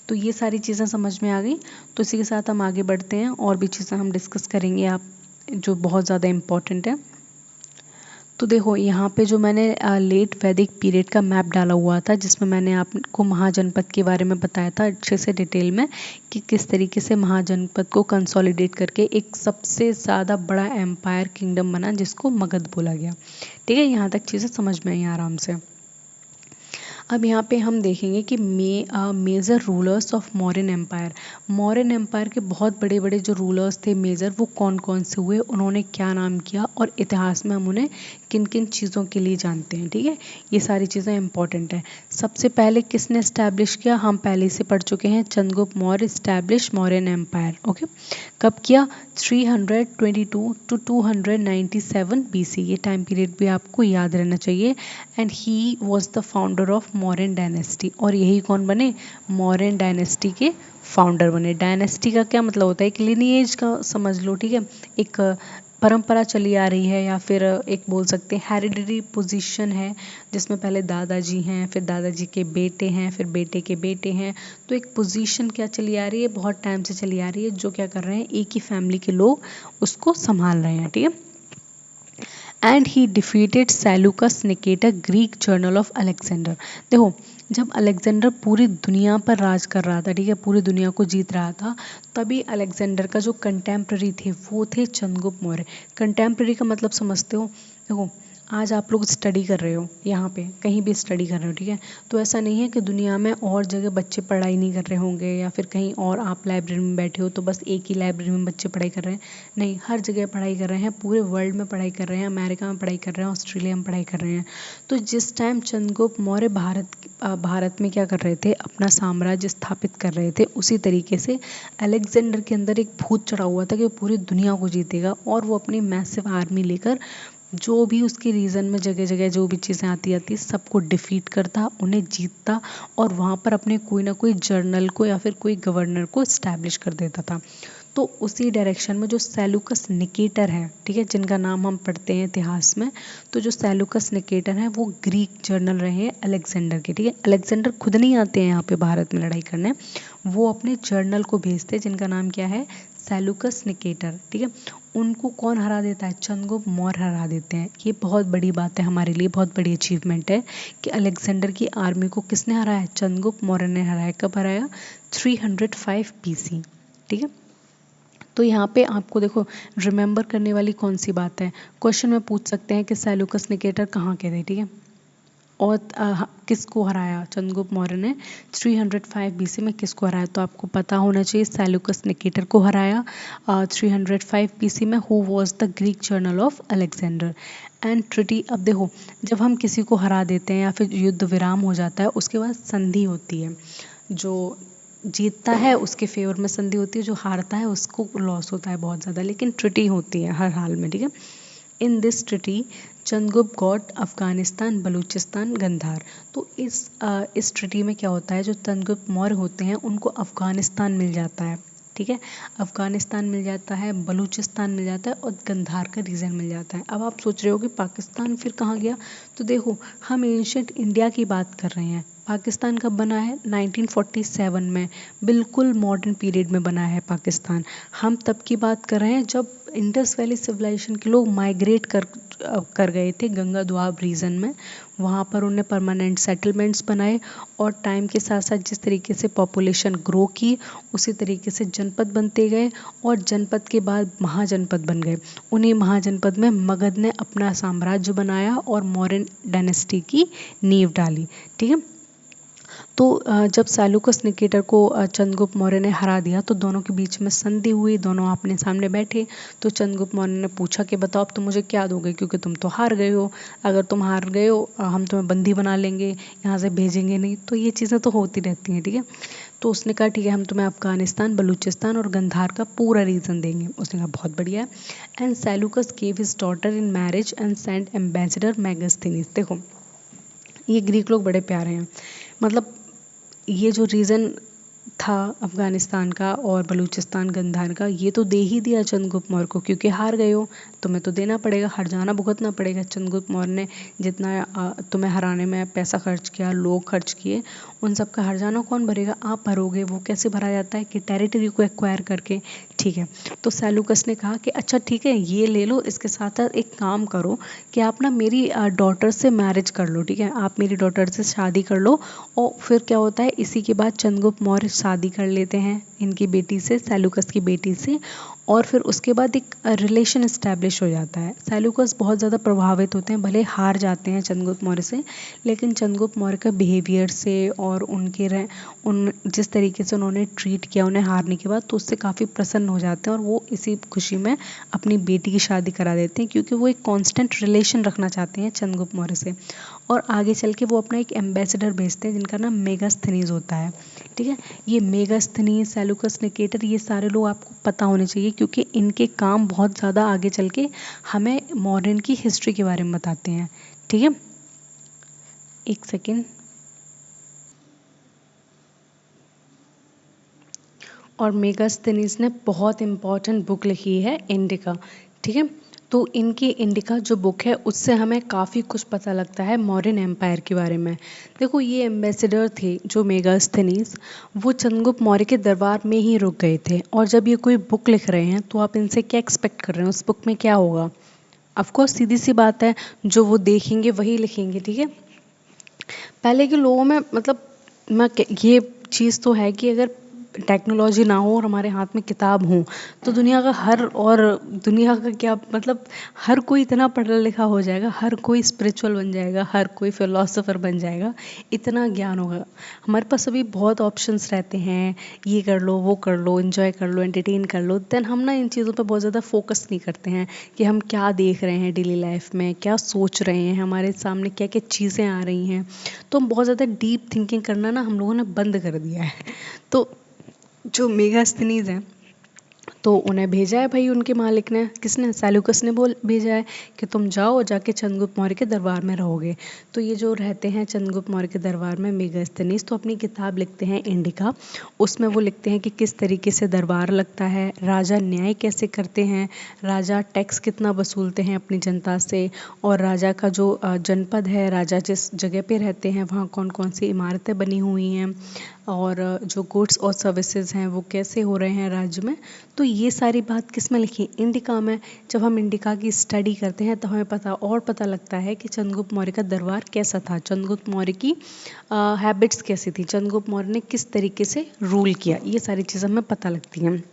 तो ये सारी चीज़ें समझ में आ गई। तो इसी के साथ हम आगे बढ़ते हैं, और भी चीज़ें हम डिस्कस करेंगे आप जो बहुत ज़्यादा इम्पॉर्टेंट है। तो देखो यहाँ पे जो मैंने लेट वैदिक पीरियड का मैप डाला हुआ था, जिसमें मैंने आपको महाजनपद के बारे में बताया था अच्छे से डिटेल में कि किस तरीके से महाजनपद को कंसोलिडेट करके एक सबसे ज़्यादा बड़ा एम्पायर किंगडम बना जिसको मगध बोला गया। ठीक है, यहाँ तक चीज़ें समझ में आई आराम से। अब यहाँ पे हम देखेंगे कि major rulers of Mauryan empire. Mauryan empire के बहुत बड़े बड़े जो रूलर्स थे मेजर, वो कौन कौन से हुए, उन्होंने क्या नाम किया, और इतिहास में हम उन्हें किन किन चीज़ों के लिए जानते हैं। ठीक है, ये सारी चीज़ें इंपॉर्टेंट हैं। सबसे पहले किसने इस्टेब्लिश किया, हम पहले से पढ़ चुके हैं, Chandragupta Maurya establish Mauryan empire. Okay, कब किया, 322 टू 297 BC। ये टाइम पीरियड भी आपको याद रहना चाहिए। And he was the founder of Mauryan dynasty. और यही कौन बने, मौर्यन डायनेस्टी के फाउंडर बने। डायनेस्टी का क्या मतलब होता है, एक लिनिएज का समझ लो। ठीक है, एक परंपरा चली आ रही है, या फिर एक बोल सकते हैं हेरिडिटरी पोजीशन है, जिसमें पहले दादाजी हैं, फिर दादाजी के बेटे हैं, फिर बेटे के बेटे हैं। तो एक पोजीशन क्या चली आ रही है, बहुत टाइम से चली आ रही है, जो क्या कर रहे हैं, एक ही फैमिली के लोग उसको संभाल रहे हैं। ठीक है, and he defeated Seleucus Nicator, Greek journal of Alexander. देखो, जब अलेक्जेंडर पूरी दुनिया पर राज कर रहा था, ठीक है, पूरी दुनिया को जीत रहा था, तभी अलेक्जेंडर का जो कंटेम्प्रेरी थे वो थे चंद्रगुप्त मौर्य। कंटेम्प्रेरी का मतलब समझते हो, देखो आज आप लोग स्टडी कर रहे हो, यहाँ पे कहीं भी स्टडी कर रहे हो, ठीक है, तो ऐसा नहीं है कि दुनिया में और जगह बच्चे पढ़ाई नहीं कर रहे होंगे, या फिर कहीं और आप लाइब्रेरी में बैठे हो तो बस एक ही लाइब्रेरी में बच्चे पढ़ाई कर रहे हैं। नहीं, हर जगह पढ़ाई कर रहे हैं, पूरे वर्ल्ड में पढ़ाई कर रहे हैं, अमेरिका में पढ़ाई कर रहे हैं, ऑस्ट्रेलिया में पढ़ाई कर रहे हैं। तो जिस टाइम चंद्रगुप्त मौर्य भारत में क्या कर रहे थे, अपना साम्राज्य स्थापित कर रहे थे, उसी तरीके से अलेक्जेंडर के अंदर एक भूत चढ़ा हुआ था कि वो पूरी दुनिया को जीतेगा, और वो अपनी मैसिव आर्मी लेकर जो भी उसके रीजन में जगह जगह जो भी चीज़ें आती सबको डिफीट करता, उन्हें जीतता, और वहाँ पर अपने कोई ना कोई जर्नल को या फिर कोई गवर्नर को इस्टेब्लिश कर देता था। तो उसी डायरेक्शन में जो सेलुकस निकेटर है, ठीक है, जिनका नाम हम पढ़ते हैं इतिहास में, तो जो सेलुकस निकेटर है वो ग्रीक जर्नल रहे हैं अलेक्जेंडर के। ठीक है, अलेक्जेंडर खुद नहीं आते हैं यहाँ पे भारत में लड़ाई करने, वो अपने जर्नल को भेजते हैं जिनका नाम क्या है, सेलुकस निकेटर। ठीक है, उनको कौन हरा देता है, चंद्रगुप्त मौर्य हरा देते हैं। ये बहुत बड़ी बात है हमारे लिए, बहुत बड़ी अचीवमेंट है कि अलेक्जेंडर की आर्मी को किसने हराया, चंद्रगुप्त मौर्य ने हराया। कब हराया, 305 BC। ठीक है, तो यहाँ पे आपको देखो रिमेंबर करने वाली कौन सी बात है, क्वेश्चन में पूछ सकते हैं कि सेलुकस निकेटर कहाँ के थे। ठीक है, और किसको हराया, चंद्रगुप्त मौर्य ने 305 BC में किसको हराया, तो आपको पता होना चाहिए सेलुकस निकेटर को हराया 305 BC में। Who was the Greek journal of Alexander and treaty. अब देखो, जब हम किसी को हरा देते हैं या फिर युद्ध विराम हो जाता है, उसके बाद संधि होती है, जो जीतता है उसके फेवर में संधि होती है, जो हारता है उसको लॉस होता है बहुत ज़्यादा, लेकिन ट्रिटी होती है हर हाल में। ठीक है, in this treaty Chandragupta got Afghanistan, Balochistan, Gandhara. तो इस ट्रिटी में क्या होता है, जो चंद्रगुप्त मौर्य होते हैं उनको अफगानिस्तान मिल जाता है। ठीक है, अफगानिस्तान मिल जाता है, बलूचिस्तान मिल जाता है, और गंधार का रीजन मिल जाता है। अब आप सोच रहे हो कि पाकिस्तान फिर कहाँ गया, तो देखो हम एंशिएंट इंडिया की बात कर रहे हैं। पाकिस्तान कब बना है, 1947 में, बिल्कुल मॉडर्न पीरियड में बना है पाकिस्तान। हम तब की बात कर रहे हैं जब इंडस वैली सिविलाइजेशन के लोग माइग्रेट कर गए थे गंगा दोआब रीजन में, वहाँ पर उन्हें परमानेंट सेटलमेंट्स बनाए, और टाइम के साथ साथ जिस तरीके से पॉपुलेशन ग्रो की, उसी तरीके से जनपद बनते गए, और जनपद के बाद महाजनपद बन गए। उन्हीं महाजनपद में मगध ने अपना साम्राज्य बनाया और मौर्यन डायनेस्टी की नींव डाली। ठीक है, तो जब सेलुकस निकेटर को चंद्रगुप्त मौर्य ने हरा दिया, तो दोनों के बीच में संधि हुई, दोनों अपने सामने बैठे। तो चंद्रगुप्त मौर्य ने पूछा कि बताओ अब तुम मुझे क्या दोगे, क्योंकि तुम तो हार गए हो, अगर तुम हार गए हो हम तुम्हें बंदी बना लेंगे, यहाँ से भेजेंगे नहीं। तो ये चीज़ें तो होती रहती हैं। ठीक है, तो उसने कहा ठीक है, हम तुम्हें अफगानिस्तान, बलूचिस्तान और गंधार का पूरा रीजन देंगे। उसने कहा बहुत बढ़िया है। And Seleucus gave his daughter in marriage and sent ambassador Megasthenes. देखो ये ग्रीक लोग बड़े प्यारे हैं, मतलब ये जो रीज़न था अफ़गानिस्तान का और बलूचिस्तान गंधार का, ये तो दे ही दिया चंद्रगुप्त मौर्य को, क्योंकि हार गए हो तुम्हें तो देना पड़ेगा, हर्जाना भुगतना पड़ेगा। चंद्रगुप्त मौर्य ने जितना तुम्हें हराने में पैसा खर्च किया, लोग खर्च किए, उन सब का हर्जाना कौन भरेगा? आप भरोगे। वो कैसे भरा जाता है? कि टेरिटरी को एक्वायर करके। ठीक है, तो सेल्यूकस ने कहा कि अच्छा ठीक है, ये ले लो, इसके साथ साथ एक काम करो कि आप ना मेरी डॉटर से मैरिज कर लो। ठीक है, आप मेरी डॉटर से शादी कर लो। और फिर क्या होता है, इसी के बाद चंद्रगुप्त मौर्य शादी कर लेते हैं इनकी बेटी से, सेल्यूकस की बेटी से। और फिर उसके बाद एक रिलेशन इस्टेब्लिश हो जाता है। सेल्यूकस बहुत ज़्यादा प्रभावित होते हैं, भले हार जाते हैं चंद्रगुप्त मौर्य से, लेकिन चंद्रगुप्त मौर्य का बिहेवियर से और उन जिस तरीके से उन्होंने ट्रीट किया उन्हें हारने के बाद, तो उससे काफ़ी प्रसन्न हो जाते हैं और वो इसी खुशी में अपनी बेटी की शादी करा देते हैं, क्योंकि वो एक कांस्टेंट रिलेशन रखना चाहते हैं चंद्रगुप्त मौर्य से। और आगे चल के वो अपना एक एम्बेसडर भेजते हैं जिनका नाम मेगास्थनीज होता है। ठीक है, ये मेगास्थनीज, सेल्यूकस निकेटर, ये सारे लोग आपको पता होने चाहिए, क्योंकि इनके काम बहुत ज़्यादा आगे चल के हमें मॉडर्न की हिस्ट्री के बारे में बताते हैं। ठीक है, एक सेकेंड। और मेगास्थनीज ने बहुत इम्पॉर्टेंट बुक लिखी है, इंडिका। ठीक है, तो इनकी इंडिका जो बुक है उससे हमें काफ़ी कुछ पता लगता है मौर्यन एम्पायर के बारे में। देखो, ये एम्बेसडर थे जो मेगास्थनीज, वो चंद्रगुप्त मौर्य के दरबार में ही रुक गए थे। और जब ये कोई बुक लिख रहे हैं तो आप इनसे क्या एक्सपेक्ट कर रहे हैं, उस बुक में क्या होगा? ऑफकोर्स सीधी सी बात है, जो वो देखेंगे वही लिखेंगे। ठीक है, पहले के लोगों में मतलब ये चीज़ तो है कि अगर टेक्नोलॉजी ना हो और हमारे हाथ में किताब हो, तो दुनिया का क्या मतलब, हर कोई इतना पढ़ा लिखा हो जाएगा, हर कोई स्पिरिचुअल बन जाएगा, हर कोई फिलोसोफर बन जाएगा, इतना ज्ञान होगा। हमारे पास अभी बहुत ऑप्शंस रहते हैं, ये कर लो, वो कर लो, एंजॉय कर लो, एंटरटेन कर लो। देन हम ना इन चीज़ों पर बहुत ज़्यादा फोकस नहीं करते हैं कि हम क्या देख रहे हैं डेली लाइफ में, क्या सोच रहे हैं, हमारे सामने क्या क्या चीज़ें आ रही हैं। तो हम बहुत ज़्यादा डीप थिंकिंग करना ना हम लोगों ने बंद कर दिया है। तो जो मेगास्थनीज हैं, तो उन्हें भेजा है भाई उनके मालिक ने, किसने? सेल्यूकस ने बोल भेजा है कि तुम जाओ और जाके चंद्रगुप्त मौर्य के दरबार में रहोगे। तो ये जो रहते हैं चंद्रगुप्त मौर्य के दरबार में मेगास्थनीज, तो अपनी किताब लिखते हैं इंडिका। उसमें वो लिखते हैं कि किस तरीके से दरबार लगता है, राजा न्याय कैसे करते हैं, राजा टैक्स कितना वसूलते हैं अपनी जनता से, और राजा का जो जनपद है, राजा जिस जगह पे रहते हैं वहाँ कौन कौन सी इमारतें बनी हुई हैं, और जो गुड्स और सर्विसेज हैं वो कैसे हो रहे हैं राज्य में। तो ये सारी बात किस में लिखी? इंडिका में। जब हम इंडिका की स्टडी करते हैं तो हमें पता लगता है कि चंद्रगुप्त मौर्य का दरबार कैसा था, चंद्रगुप्त मौर्य की हैबिट्स कैसी थी, चंद्रगुप्त मौर्य ने किस तरीके से रूल किया, ये सारी चीज़ें हमें पता लगती हैं।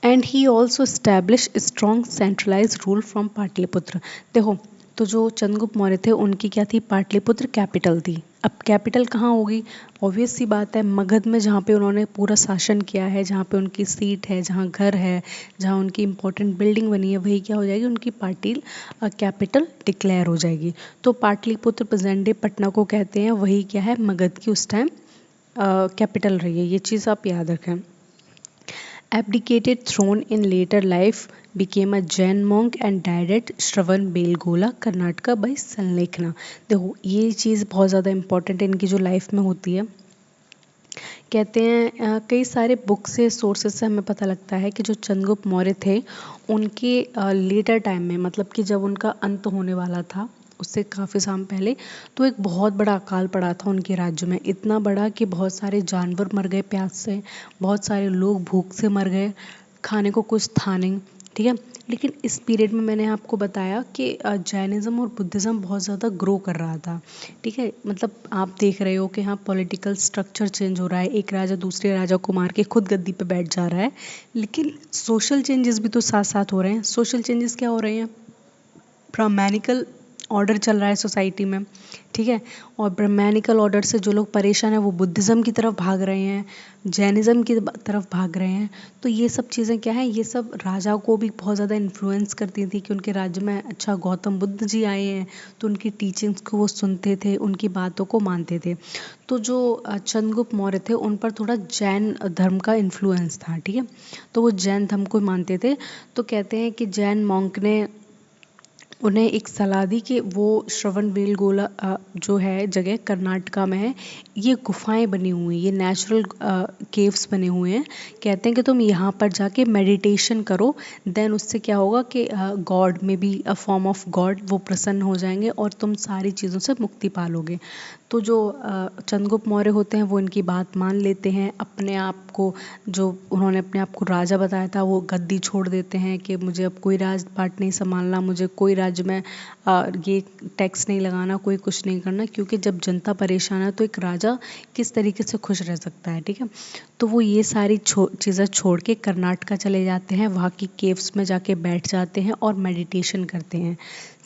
And he also established strong centralise rule from Pataliputra. देखो, तो जो चंद्रगुप्त मौर्य थे उनकी क्या थी? पाटलिपुत्र कैपिटल थी। अब कैपिटल कहाँ होगी? ऑब्वियस सी बात है, मगध में, जहाँ पे उन्होंने पूरा शासन किया है, जहाँ पे उनकी सीट है, जहाँ घर है, जहाँ उनकी इंपॉर्टेंट बिल्डिंग बनी है, वही क्या हो जाएगी? उनकी पाटिल कैपिटल डिक्लेयर हो जाएगी। तो पाटलिपुत्र प्रेजेंट डे पटना को कहते हैं, वही क्या है? मगध की उस टाइम कैपिटल रही है। ये चीज़ आप याद रखें। Abdicated throne in later life, became a Jain monk and died at Shravanbelgola, Karnataka by संलेखना। देखो, ये चीज़ बहुत ज़्यादा इंपॉर्टेंट है इनकी जो लाइफ में होती है। कहते हैं कई सारे बुक से, सोर्सेज से हमें पता लगता है कि जो चंद्रगुप्त मौर्य थे उनके लेटर टाइम में, मतलब कि जब उनका अंत होने वाला था उससे काफ़ी साल पहले, तो एक बहुत बड़ा अकाल पड़ा था उनके राज्य में, इतना बड़ा कि बहुत सारे जानवर मर गए प्यास से, बहुत सारे लोग भूख से मर गए, खाने को कुछ था नहीं। ठीक है, लेकिन इस पीरियड में मैंने आपको बताया कि जैनिज़्म और बुद्धिज़्म बहुत ज़्यादा ग्रो कर रहा था। ठीक है, मतलब आप देख रहे हो कि हाँ, पॉलिटिकल स्ट्रक्चर चेंज हो रहा है, एक राजा दूसरे राजा को मार के खुद गद्दी पे बैठ जा रहा है, लेकिन सोशल चेंजेस भी तो साथ साथ हो रहे हैं। सोशल चेंजेस क्या हो रहे हैं? ब्राह्मणिकल ऑर्डर चल रहा है सोसाइटी में। ठीक है, और ब्राह्मणिकल ऑर्डर से जो लोग परेशान हैं वो बुद्धिज़्म की तरफ भाग रहे हैं, जैनिज़्म की तरफ भाग रहे हैं। तो ये सब चीज़ें क्या है, ये सब राजा को भी बहुत ज़्यादा इन्फ्लुएंस करती थी कि उनके राज्य में अच्छा गौतम बुद्ध जी आए हैं, तो उनकी टीचिंग्स को वो सुनते थे, उनकी बातों को मानते थे। तो जो चंद्रगुप्त मौर्य थे उन पर थोड़ा जैन धर्म का इन्फ्लुएंस था। ठीक है, तो वो जैन धर्म को मानते थे। तो कहते हैं कि जैन मॉन्क ने उन्हें एक सलाह दी कि वो श्रवणबेलगोला जो है जगह कर्नाटका में है, ये गुफाएं बनी हुई हैं, ये नेचुरल केव्स बने हुए हैं। कहते हैं कि तुम यहाँ पर जाके मेडिटेशन करो, देन उससे क्या होगा कि गॉड में भी अ फॉर्म ऑफ गॉड वो प्रसन्न हो जाएंगे और तुम सारी चीज़ों से मुक्ति पालोगे। तो जो चंद्रगुप्त मौर्य होते हैं वो इनकी बात मान लेते हैं। अपने आप को, जो उन्होंने अपने आप को राजा बताया था, वो गद्दी छोड़ देते हैं कि मुझे अब कोई राजपाट नहीं संभालना, मुझे कोई राज्य में ये टैक्स नहीं लगाना, कोई कुछ नहीं करना, क्योंकि जब जनता परेशान है तो एक राजा किस तरीके से खुश रह सकता है। ठीक है, तो वो ये सारी चीज़ें छोड़ के कर्नाटका चले जाते हैं, वहाँ की केव्स में जाके बैठ जाते हैं और मेडिटेशन करते हैं।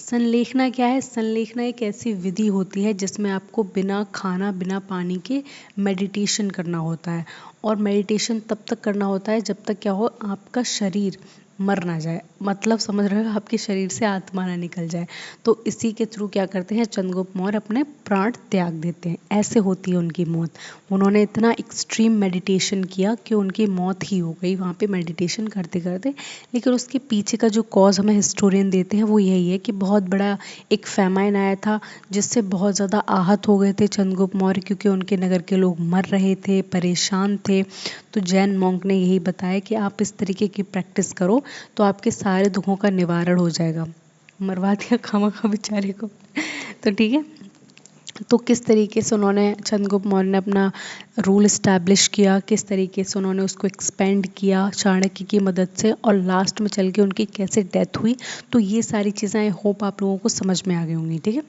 संलेखना क्या है? संलेखना एक ऐसी विधि होती है जिसमें आपको बिना खाना बिना पानी के मेडिटेशन करना होता है, और मेडिटेशन तब तक करना होता है जब तक क्या हो, आपका शरीर मर ना जाए, मतलब समझ रहे हो, आपके शरीर से आत्मा ना निकल जाए। तो इसी के थ्रू क्या करते हैं, चंद्रगुप्त मौर्य अपने प्राण त्याग देते हैं। ऐसे होती है उनकी मौत। उन्होंने इतना एक्सट्रीम मेडिटेशन किया कि उनकी मौत ही हो गई वहाँ पे मेडिटेशन करते करते। लेकिन उसके पीछे का जो कॉज हमें हिस्टोरियन देते हैं वो यही है कि बहुत बड़ा एक फैमाइन आया था जिससे बहुत ज़्यादा आहत हो गए थे चंद्रगुप्त मौर्य, क्योंकि उनके नगर के लोग मर रहे थे, परेशान थे। तो जैन मॉन्क ने यही बताया कि आप इस तरीके की प्रैक्टिस करो तो आपके सारे दुखों का निवारण हो जाएगा। मरवा दिया खामखा बेचारे को। तो ठीक है, तो किस तरीके से उन्होंने, चंद्रगुप्त मौर्य ने अपना रूल इस्टेब्लिश किया, किस तरीके से उन्होंने उसको एक्सपेंड किया चाणक्य की मदद से, और लास्ट में चल के उनकी कैसे डेथ हुई। तो ये सारी चीज़ें आई होप आप लोगों को समझ में आ गई होंगी। ठीक है,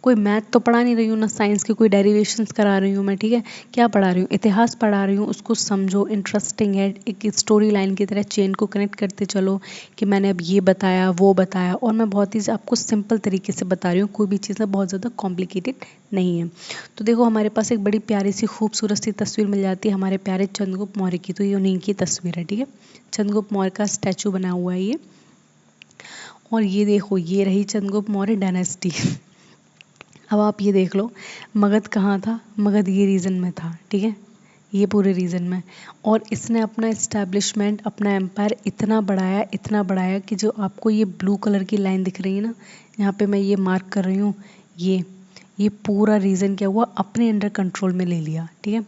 कोई मैथ तो पढ़ा नहीं रही हूँ, ना साइंस की कोई डेरिवेशंस करा रही हूँ मैं। ठीक है, क्या पढ़ा रही हूँ, इतिहास पढ़ा रही हूँ, उसको समझो, इंटरेस्टिंग है, एक स्टोरी लाइन की तरह चेन को कनेक्ट करते चलो कि मैंने अब ये बताया वो बताया, और मैं बहुत ही आपको सिंपल तरीके से बता रही हूँ, कोई भी चीज़ें बहुत ज़्यादा कॉम्प्लिकेटेड नहीं है। तो देखो हमारे पास एक बड़ी प्यारी सी खूबसूरत सी तस्वीर मिल जाती है हमारे प्यारे चंद्रगुप्त मौर्य की। तो ये उन्हीं की तस्वीर है। ठीक है, चंद्रगुप्त मौर्य का स्टैचू बना हुआ है ये, और ये देखो ये रही चंद्रगुप्त मौर्य डायनेस्टी। अब आप ये देख लो, मगध कहाँ था, मगध ये रीजन में था। ठीक है, ये पूरे रीजन में, और इसने अपना इस्टेब्लिशमेंट, अपना एम्पायर इतना बढ़ाया कि जो आपको ये ब्लू कलर की लाइन दिख रही है ना, यहाँ पे मैं ये मार्क कर रही हूँ, ये पूरा रीजन क्या हुआ, अपने अंडर कंट्रोल में ले लिया। ठीक है,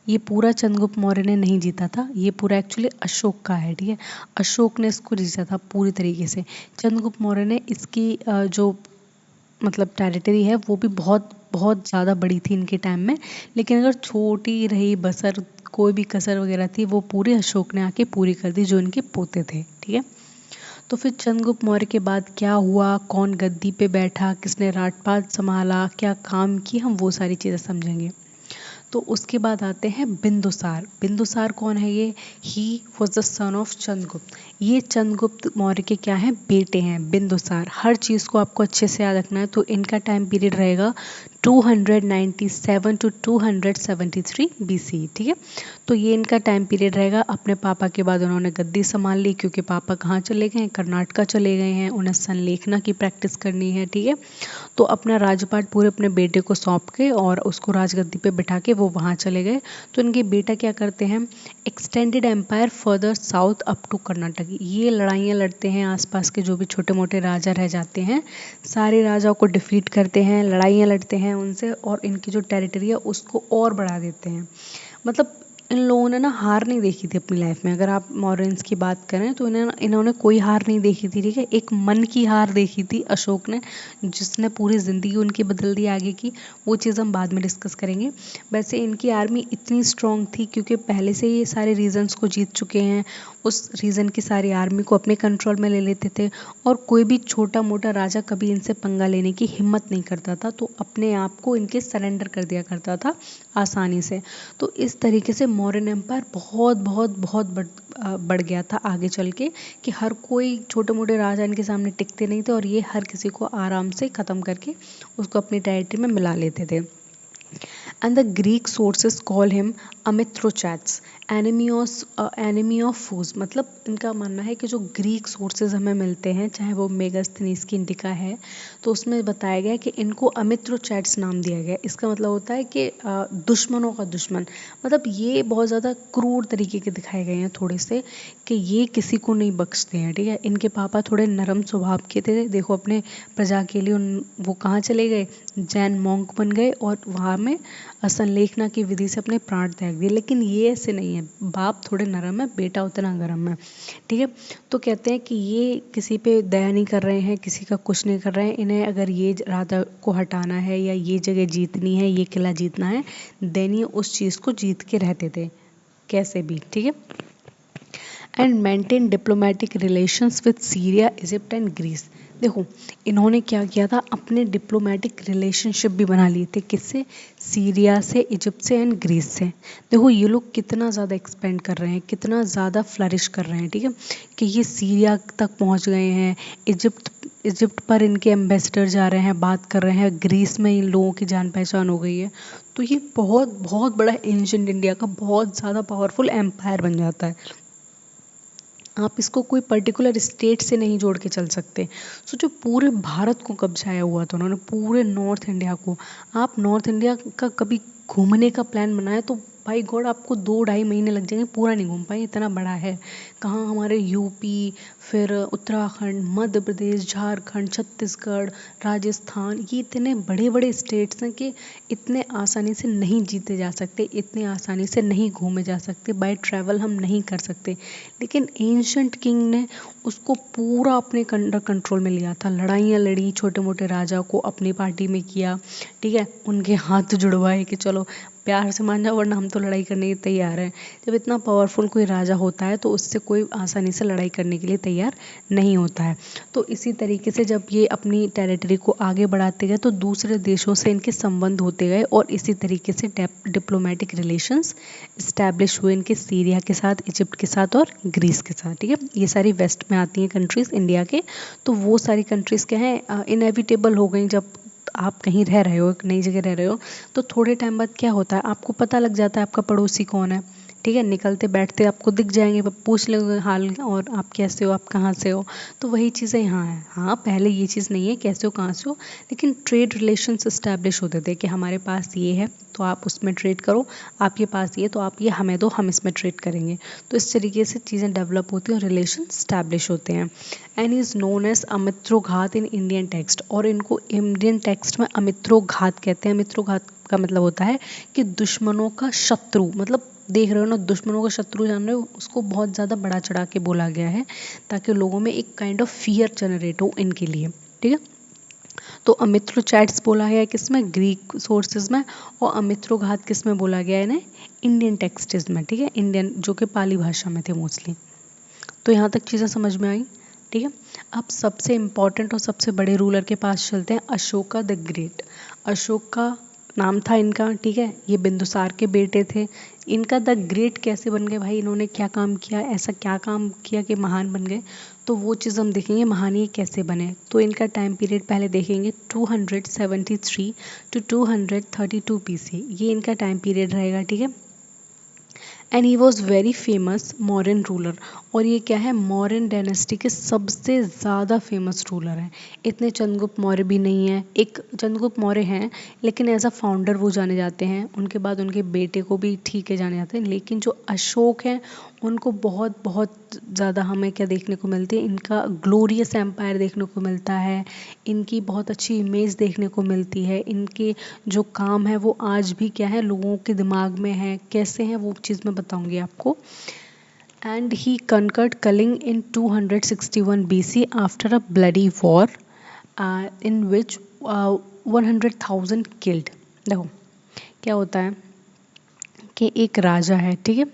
ये पूरा चंद्रगुप्त मौर्य ने नहीं जीता था, ये पूरा एक्चुअली अशोक का है। ठीक है, अशोक ने इसको जीता था पूरी तरीके से। चंद्रगुप्त मौर्य ने इसकी जो मतलब टेरिटरी है वो भी बहुत बहुत ज़्यादा बड़ी थी इनके टाइम में, लेकिन अगर छोटी रही बसर, कोई भी कसर वगैरह थी, वो पूरे अशोक ने आके पूरी कर दी, जो इनके पोते थे। ठीक है, तो फिर चंद्रगुप्त मौर्य के बाद क्या हुआ, कौन गद्दी पे बैठा, किसने राजपाट संभाला, क्या काम किए, हम वो सारी चीज़ें समझेंगे। तो उसके बाद आते हैं बिंदुसार। बिंदुसार कौन है ये, ही was the son of Chandragupta. ये चंद्रगुप्त मौर्य के क्या हैं, बेटे हैं बिंदुसार। हर चीज़ को आपको अच्छे से याद रखना है। तो इनका टाइम पीरियड रहेगा 297 टू 273 BC। ठीक है, तो ये इनका टाइम पीरियड रहेगा। अपने पापा के बाद उन्होंने गद्दी संभाल ली, क्योंकि पापा कहाँ चले गए हैं, कर्नाटका चले गए हैं, उन्हें संलेखना की प्रैक्टिस करनी है। ठीक है, तो अपना राजपाट पूरे अपने बेटे को सौंप के और उसको राजगद्दी पे बिठा के वो वहाँ चले गए। तो इनके बेटा क्या करते हैं, extended empire further south up to Karnataka. ये लड़ाइयाँ लड़ते हैं, आसपास के जो भी छोटे मोटे राजा रह जाते हैं सारे राजाओं को डिफीट करते हैं, लड़ाइयाँ लड़ते हैं उनसे, और इनकी जो टेरिटरी है उसको और बढ़ा देते हैं। मतलब इन लोगों ने ना हार नहीं देखी थी अपनी लाइफ में। अगर आप मॉरियंस की बात करें तो इन्होंने कोई हार नहीं देखी थी। ठीक है, एक मन की हार देखी थी अशोक ने, जिसने पूरी ज़िंदगी उनकी बदल दी आगे की। वो चीज़ हम बाद में डिस्कस करेंगे। वैसे इनकी आर्मी इतनी स्ट्रांग थी क्योंकि पहले से ये सारे रीजन्स को जीत चुके हैं, उस रीजन की सारी आर्मी को अपने कंट्रोल में ले लेते थे, और कोई भी छोटा मोटा राजा कभी इनसे पंगा लेने की हिम्मत नहीं करता था, तो अपने आप को इनके सरेंडर कर दिया करता था आसानी से। तो इस तरीके से मौर्यन एम्पायर बहुत बहुत बहुत बढ़ गया था आगे चल के, कि हर कोई, छोटे मोटे राजा इनके सामने टिकते नहीं थे, और ये हर किसी को आराम से ख़त्म करके उसको अपनी टेरिटरी में मिला लेते थे। and the Greek sources call him Amithrochats, enemy of foes। मतलब इनका मानना है कि जो ग्रीक सोर्सेज हमें मिलते हैं, चाहे वो मेगास्थनीज की इंडिका है, तो उसमें बताया गया कि इनको अमित्रोचैट्स नाम दिया गया। इसका मतलब होता है कि दुश्मनों का दुश्मन। मतलब ये बहुत ज़्यादा क्रूर तरीके के दिखाए गए हैं थोड़े से, कि ये किसी को नहीं बख्शते हैं, ठीक है। इनके पापा थोड़े नरम स्वभाव के थे, देखो अपने प्रजा के लिए वो कहाँ चले गए, जैन मॉन्क बन गए और वहाँ में संलेखना की विधि से अपने प्राण त्याग दिए। लेकिन ये ऐसे नहीं है, बाप थोड़े नरम है, बेटा उतना गरम है, ठीक है। तो कहते हैं कि ये किसी पे दया नहीं कर रहे हैं, किसी का कुछ नहीं कर रहे हैं। इन्हें अगर ये राजा को हटाना है या ये जगह जीतनी है, ये किला जीतना है, देन ये उस चीज़ को जीत के रहते थे कैसे भी, ठीक है। And maintain diplomatic relations with Syria, Egypt and Greece. देखो इन्होंने क्या किया था, अपने डिप्लोमेटिक रिलेशनशिप भी बना लिए थे, किससे, सीरिया से, इजिप्ट से एंड ग्रीस से। देखो ये लोग कितना ज़्यादा एक्सपेंड कर रहे हैं, कितना ज़्यादा फ्लरिश कर रहे हैं, ठीक है, कि ये सीरिया तक पहुंच गए हैं, इजिप्ट पर इनके एम्बेसडर जा रहे हैं, बात कर रहे हैं, ग्रीस में इन लोगों की जान पहचान हो गई है। तो ये बहुत बहुत बड़ा एंशिएंट इंडिया का बहुत ज़्यादा पावरफुल एम्पायर बन जाता है। आप इसको कोई पर्टिकुलर स्टेट से नहीं जोड़ के चल सकते। सोचो पूरे भारत को कब्जाया हुआ था उन्होंने, पूरे नॉर्थ इंडिया को। आप नॉर्थ इंडिया का कभी घूमने का प्लान बनाए तो भाई गॉड आपको 2-2.5 महीने लग जाएंगे, पूरा नहीं घूम पाएंगे, इतना बड़ा है। कहाँ हमारे यूपी, फिर उत्तराखंड, मध्य प्रदेश, झारखंड, छत्तीसगढ़, राजस्थान, ये इतने बड़े बड़े स्टेट्स हैं कि इतने आसानी से नहीं जीते जा सकते, इतने आसानी से नहीं घूमे जा सकते, बाय ट्रैवल हम नहीं कर सकते। लेकिन एंशंट किंग ने उसको पूरा अपने अंडर कंट्रोल में लिया था, लड़ाइयाँ लड़ी, छोटे मोटे राजा को अपनी पार्टी में किया, ठीक है, उनके हाथ जुड़वाए कि चलो प्यार से मान जाओ वरना हम तो लड़ाई करने के लिए तैयार हैं। जब इतना पावरफुल कोई राजा होता है तो उससे कोई आसानी से लड़ाई करने के लिए तैयार नहीं होता है। तो इसी तरीके से जब ये अपनी टेरिटरी को आगे बढ़ाते गए तो दूसरे देशों से इनके संबंध होते गए और इसी तरीके से डिप्लोमेटिक रिलेशंस इस्टेब्लिश हुए इनके सीरिया के साथ, इजिप्ट के साथ और ग्रीस के साथ, ठीक है। ये सारी वेस्ट में आती हैं कंट्रीज़ इंडिया के। तो वो सारी कंट्रीज़ क्या हैं, इनएविटेबल हो गई। जब आप कहीं रह रहे हो, एक नई जगह रह रहे हो, तो थोड़े टाइम बाद क्या होता है, आपको पता लग जाता है आपका पड़ोसी कौन है, ठीक है। निकलते बैठते आपको दिख जाएंगे, पूछ लेंगे हाल और आप कैसे हो, आप कहाँ से हो। तो वही चीज़ें यहाँ हैं। हाँ पहले ये चीज़ नहीं है कैसे हो कहाँ से हो, लेकिन ट्रेड रिलेशंस इस्टेब्लिश होते थे कि हमारे पास ये है तो आप उसमें ट्रेड करो, आपके पास ये तो आप ये हमें दो, हम इसमें ट्रेड करेंगे। तो इस तरीके से चीज़ें डेवलप होती हैं और रिलेशन इस्टेब्लिश होते हैं। And is known as Amitraghata in Indian text, और इनको इंडियन टेक्स्ट में अमित्रोघात कहते हैं। अमित्रोघात का मतलब होता है कि दुश्मनों का शत्रु, मतलब देख रहे हो ना, दुश्मनों का शत्रु जान रहे हो, उसको बहुत ज़्यादा बड़ा चढ़ा के बोला गया है ताकि लोगों में एक काइंड ऑफ फियर जनरेट हो इनके लिए, ठीक है। तो अमित्रोचैट्स बोला गया है किसमें, ग्रीक सोर्सेज में, और अमित्रोघात किस में बोला गया है इन्हें, इंडियन टेक्स्ट्स में, ठीक है, इंडियन जो कि पाली भाषा में थे मोस्टली। तो यहाँ तक चीज़ें समझ में आई, ठीक है। अब सबसे इम्पॉर्टेंट और सबसे बड़े रूलर के पास चलते हैं, अशोका द ग्रेट। अशोक का नाम था इनका, ठीक है, ये बिंदुसार के बेटे थे। इनका द ग्रेट कैसे बन गए भाई, इन्होंने क्या काम किया, ऐसा क्या काम किया कि महान बन गए, तो वो चीज़ हम देखेंगे महान ये कैसे बने। तो इनका टाइम पीरियड पहले देखेंगे 273 to 232 BC, ये इनका टाइम पीरियड रहेगा, ठीक है। And he was very famous Mauryan ruler, और ये क्या है, मौर्यन डायनेस्टी के सबसे ज़्यादा फेमस रूलर हैं। इतने चंद्रगुप्त मौर्य भी नहीं है, एक चंद्रगुप्त मौर्य हैं लेकिन एज अ फाउंडर वो जाने जाते हैं, उनके बाद उनके बेटे को भी ठीक है जाने जाते हैं, लेकिन जो अशोक हैं उनको बहुत बहुत ज़्यादा हमें क्या देखने को मिलती है, इनका ग्लोरियस एम्पायर देखने को मिलता है, इनकी बहुत अच्छी इमेज देखने को मिलती है, इनके जो काम है वो आज भी क्या है लोगों के दिमाग में है, कैसे हैं वो चीज़ मैं बताऊंगी आपको। And he conquered Kalinga in 261 BC after a bloody war in which 100,000 killed. देखो क्या होता है कि एक राजा है, ठीक है,